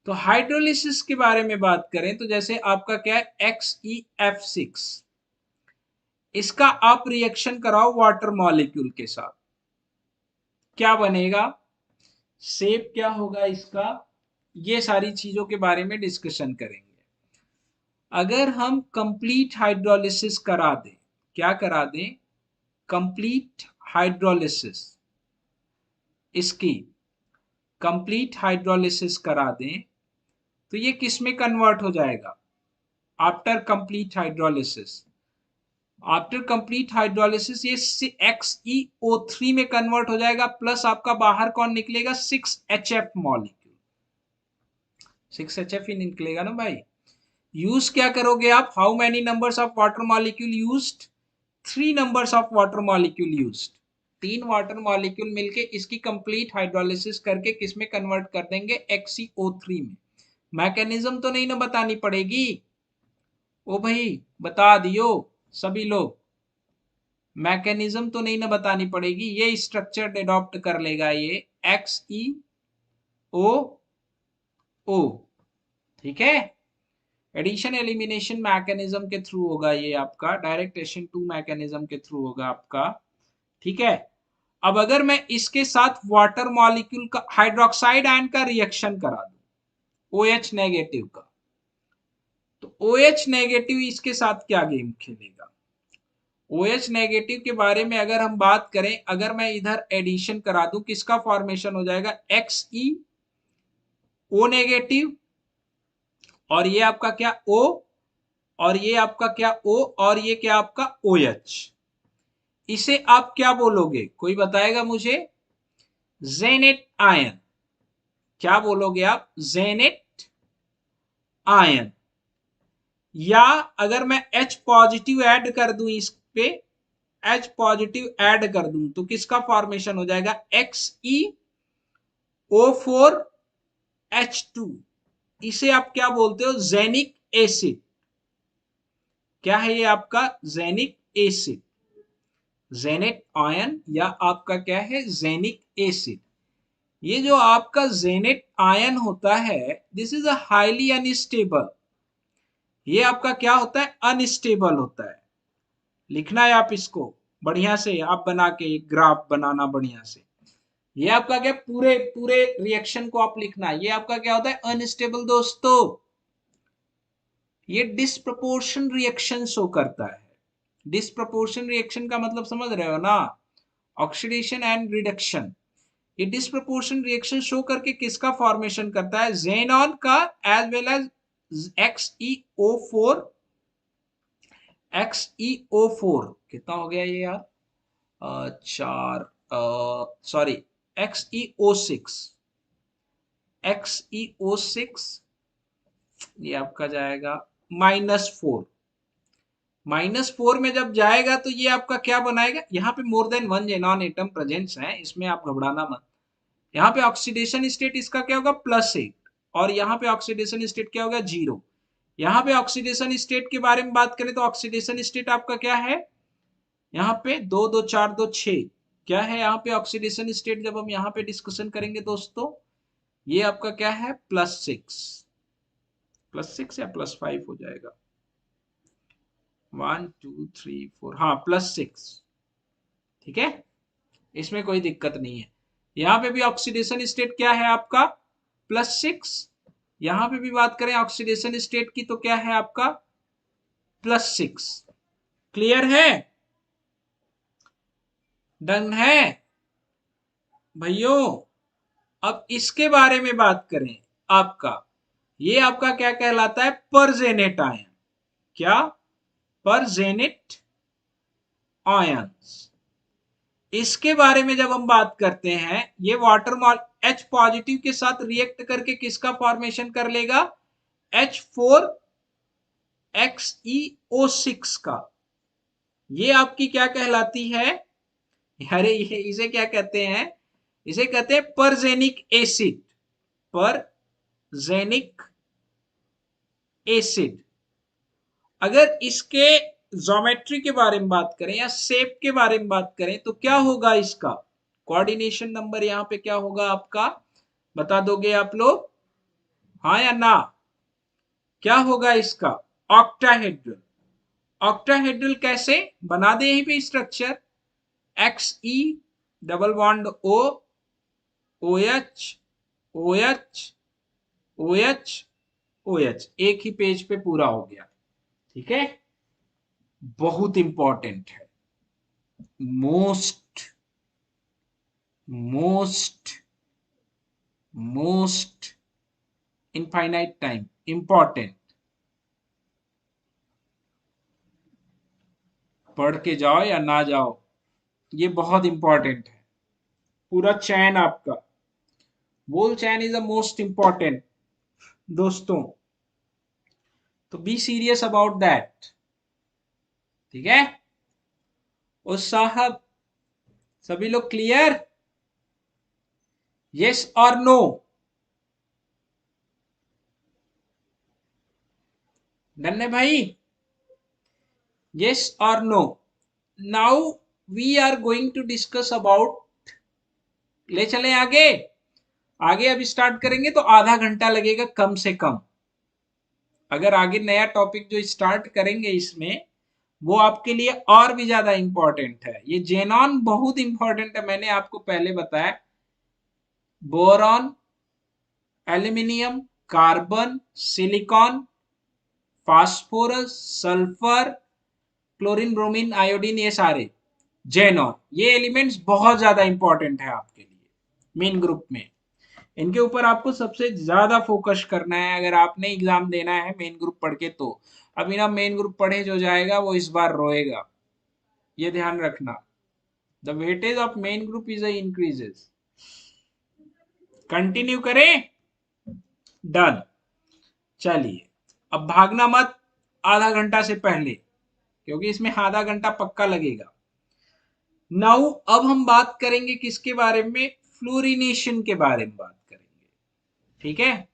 तो हाइड्रोलिसिस के बारे में बात करें तो जैसे आपका क्या है, XeF6, इसका आप रिएक्शन कराओ वाटर मॉलिक्यूल के साथ, क्या बनेगा? शेप क्या होगा इसका? ये सारी चीजों के बारे में डिस्कशन करेंगे। अगर हम कंप्लीट हाइड्रोलिसिस करा दें, क्या करा दें? कंप्लीट हाइड्रोलिसिस, इसकी कंप्लीट हाइड्रोलिसिस करा दें तो ये किस में कन्वर्ट हो जाएगा? After complete hydrolysis, after complete hydrolysis ये XeO3 में कन्वर्ट हो जाएगा, प्लस आपका बाहर कौन निकलेगा? 6HF मॉलिक्यूल, 6HF ही निकलेगा ना भाई। यूज क्या करोगे आप? How many numbers of water molecule used? 3 numbers of water molecule used. 3 water molecule मिलके इसकी कंप्लीट हाइड्रोलिसिस करके किस में कन्वर्ट कर देंगे? XeO3 में। मैकेनिज्म तो नहीं ना बतानी पड़ेगी? ओ भाई बता दियो सभी लोग, मैकेनिज्म तो नहीं ना बतानी पड़ेगी, ये स्ट्रक्चर अडॉप्ट कर लेगा ये XeO। ठीक है, एडिशन एलिमिनेशन मैकेनिज्म के थ्रू होगा ये आपका, डायरेक्ट Sn2 मैकेनिज्म के थ्रू होगा आपका, ठीक है। अब अगर मैं इसके साथ वाटर मॉलिक्यूल का हाइड्रोक्साइड आयन का रिएक्शन करा दूं OH नेगेटिव का, तो OH नेगेटिव इसके साथ क्या गेम खेलेगा। OH नेगेटिव के बारे में अगर हम बात करें, अगर मैं इधर एडिशन करा दूं, किसका फॉर्मेशन हो जाएगा, XeO नेगेटिव, और ये आपका क्या O, और ये आपका क्या O, और ये क्या आपका OH। इसे आप क्या बोलोगे, कोई बताएगा मुझे, जेनेट आयन। क्या बोलोगे आप, जेनेट आयन। या अगर मैं H पॉजिटिव ऐड कर दूं इस पे, H पॉजिटिव ऐड कर दूं तो किसका फॉर्मेशन हो जाएगा, XeO4H2। इसे आप क्या बोलते हो, जेनिक एसिड। क्या है ये आपका, जेनिक एसिड, जेनेट आयन, या आपका क्या है, जेनिक एसिड। ये जो आपका जेनेट आयन होता है, this is a highly unstable. ये आपका क्या होता है, अनस्टेबल होता है। लिखना है आप इसको बढ़िया से, आप बना के एक ग्राफ बनाना बढ़िया से। ये आपका क्या, पूरे पूरे रिएक्शन को आप लिखना है। ये आपका क्या होता है, अनस्टेबल दोस्तों। ये डिस्प्रपोर्शन रिएक्शन शो करता है। डिस्प्रपोर्शन रिएक्शन का मतलब समझ रहे हो ना, ऑक्सीडेशन एंड रिडक्शन। ये डिस्प्रपोर्शन रिएक्शन शो करके किसका फॉर्मेशन करता है, जेनॉन का, as well as XeO4। XeO4 कितना हो गया ये यार, चार, सॉरी, XeO6। XeO6 ये आपका जाएगा -4। -4 में जब जाएगा तो ये आपका क्या बनाएगा, यहाँ पे more than one xenon atom presents है, इसमें आप घबराना मत। यहाँ पे ऑक्सीडेशन स्टेट इसका क्या होगा, +8, और यहाँ पे ऑक्सीडेशन स्टेट क्या होगा, 0। यहाँ पे ऑक्सीडेशन स्टेट के बारे में बात करें तो ऑक्सीडेशन स्टेट आपका क्या है, यहाँ पे 2 2 4 2 6 क्या है, यहाँ पे ऑक्सीडेशन स्टेट जब हम यहाँ पे डिस्कशन करेंगे दोस्तों, ये आपका क्या है, +6, +6 या +5 हो जाएगा, 1 2 3 4, हाँ +6, ठीक है, इसमें कोई दिक्कत नहीं है। यहाँ पे भी ऑक्सीडेशन स्टेट क्या है आपका, +6। यहां पे भी बात करें ऑक्सीडेशन स्टेट की तो क्या है आपका, +6। क्लियर है, डन है भाइयों। अब इसके बारे में बात करें, आपका ये आपका क्या कहलाता है, परजेनेट आयन। क्या, परजेनेट आयंस। इसके बारे में जब हम बात करते हैं, ये वाटर मॉल H पॉजिटिव के साथ रिएक्ट करके किसका फॉर्मेशन कर लेगा, H4XeO6 का। ये आपकी क्या कहलाती है, अरे ये इसे क्या कहते हैं, इसे कहते हैं परजेनिक एसिड। परजेनिक एसिड। अगर इसके ज्योमेट्री के बारे में बात करें या शेप के बारे में बात करें तो क्या होगा इसका, कोऑर्डिनेशन नंबर यहाँ पे क्या होगा आपका, बता दोगे आप लोग, हाँ या ना, क्या होगा इसका, ऑक्टाहेड्रल। ऑक्टाहेड्रल कैसे, बना दे यहीं पे structure, XE double bond O, OH, OH, OH, OH, एक ही पेज पे पूरा हो गया, ठीक है। बहुत इंपॉर्टेंट है, most most most infinite time important. पढ़ के जाओ या ना जाओ, ये बहुत इंपॉर्टेंट है। पूरा चैन आपका, बोल चैन इज द मोस्ट इंपॉर्टेंट दोस्तों, तो बी सीरियस अबाउट दैट, ठीक है। और साहब सभी लोग क्लियर, यस और नो, डन है भाई, यस और no. Now we are going to discuss about, ले चले आगे। आगे अब स्टार्ट करेंगे तो आधा घंटा लगेगा कम से कम, अगर आगे नया टॉपिक जो स्टार्ट करेंगे इसमें, वो आपके लिए और भी ज्यादा इंपॉर्टेंट है। ये जेनॉन बहुत इंपॉर्टेंट है, मैंने आपको पहले बताया। Boron, aluminium, carbon, silicon, phosphorus, sulphur, chlorine, bromine, iodine, ये सारे जेनॉन, ये एलिमेंट्स बहुत ज्यादा इंपॉर्टेंट है आपके लिए मेन ग्रुप में। इनके ऊपर आपको सबसे ज्यादा फोकस करना है अगर आपने एग्जाम देना है मेन ग्रुप पढ़ के तो। अब बिना मेन ग्रुप पढ़े जो जाएगा वो इस बार रोएगा, ये ध्यान रखना। The weightage of main group is increases. Continue करें, डन। चलिए, अब भागना मत आधा घंटा से पहले, क्योंकि इसमें आधा घंटा पक्का लगेगा। नाउ अब हम बात करेंगे किसके बारे में, फ्लोरिनेशन के बारे में बात करेंगे। ठीक है,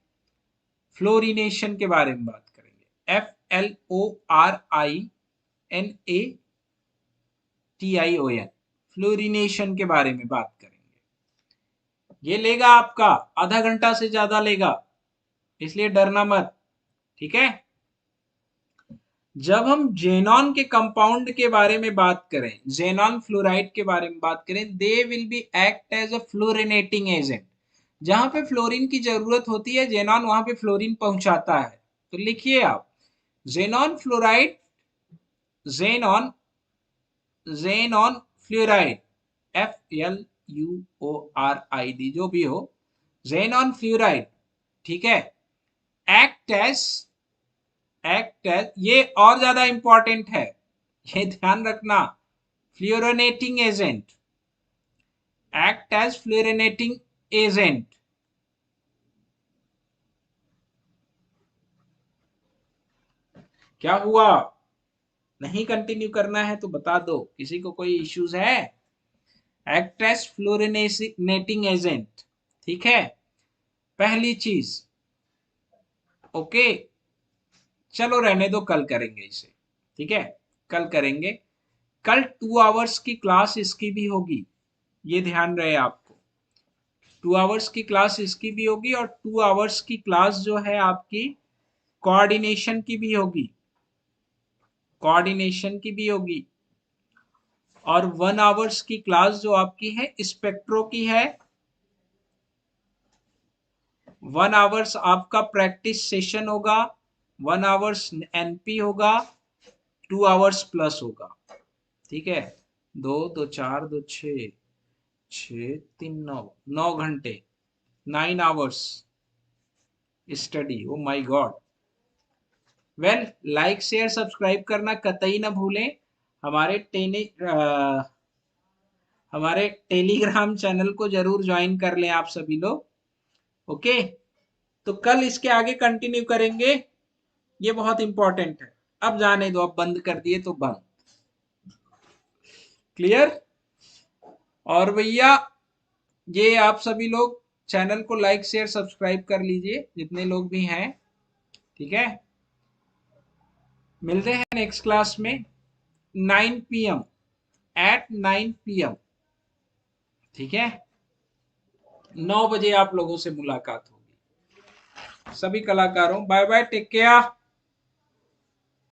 फ्लोरिनेशन के बारे में बात करेंगे। FLORINATION, फ्लोरिनेशन के बारे में बात करेंगे। ये लेगा आपका आधा घंटा से ज्यादा लेगा, इसलिए डरना मत। ठीक है, जब हम जेनॉन के कंपाउंड के बारे में बात करें, जेनॉन फ्लोराइड के बारे में बात करें, they will be act as a fluorinating agent. जहां पे फ्लोरीन की जरूरत होती है, जेनॉन वहां पे फ्लोरीन पहुंचाता है। तो लिखिए आप, xenon fluoride, xenon, xenon fluoride, FLUORID जो भी हो, जेनॉन फ्लोराइड, ठीक है, एक्ट एज, ये और ज्यादा इंपॉर्टेंट है, ये ध्यान रखना। Fluorinating agent, act as fluorinating agent. क्या हुआ, नहीं कंटिन्यू करना है तो बता दो, किसी को कोई इश्यूज है। एक्ट एज फ्लोरिनेटिंग एजेंट, ठीक है, पहली चीज। ओके, चलो रहने दो, कल करेंगे इसे। ठीक है, कल करेंगे। कल 2 आवर्स की क्लास इसकी भी होगी, ये ध्यान रहे आपको। 2 आवर्स की क्लास इसकी भी होगी, और 2 आवर्स की क्लास जो है आपकी कोऑर्डिनेशन की भी होगी, कोऑर्डिनेशन की भी होगी। और 1 आवर्स की क्लास जो आपकी है स्पेक्ट्रो की है। 1 आवर्स आपका प्रैक्टिस सेशन होगा, 1 आवर्स एनपी होगा, 2 आवर्स प्लस होगा। ठीक है, 2 2 4 2 6, 6 3 9, 9 घंटे, 9 hours study. Oh my God. Well, like share subscribe करना कतई ना भूलें। हमारे हमारे टेलीग्राम चैनल को जरूर ज्वाइन कर लें आप सभी लोग। ओके, तो कल इसके आगे कंटिन्यू करेंगे, ये बहुत इंपॉर्टेंट है। अब जाने दो, अब बंद कर दिए तो बंद। क्लियर। और भैया, ये आप सभी लोग चैनल को लाइक शेयर सब्सक्राइब कर लीजिए, जितने लोग भी हैं। ठीक है, मिलते हैं नेक्स्ट क्लास में 9 PM, एट 9 PM। ठीक है, 9 बजे आप लोगों से मुलाकात होगी। सभी कलाकारों बाय बाय, टेक केयर।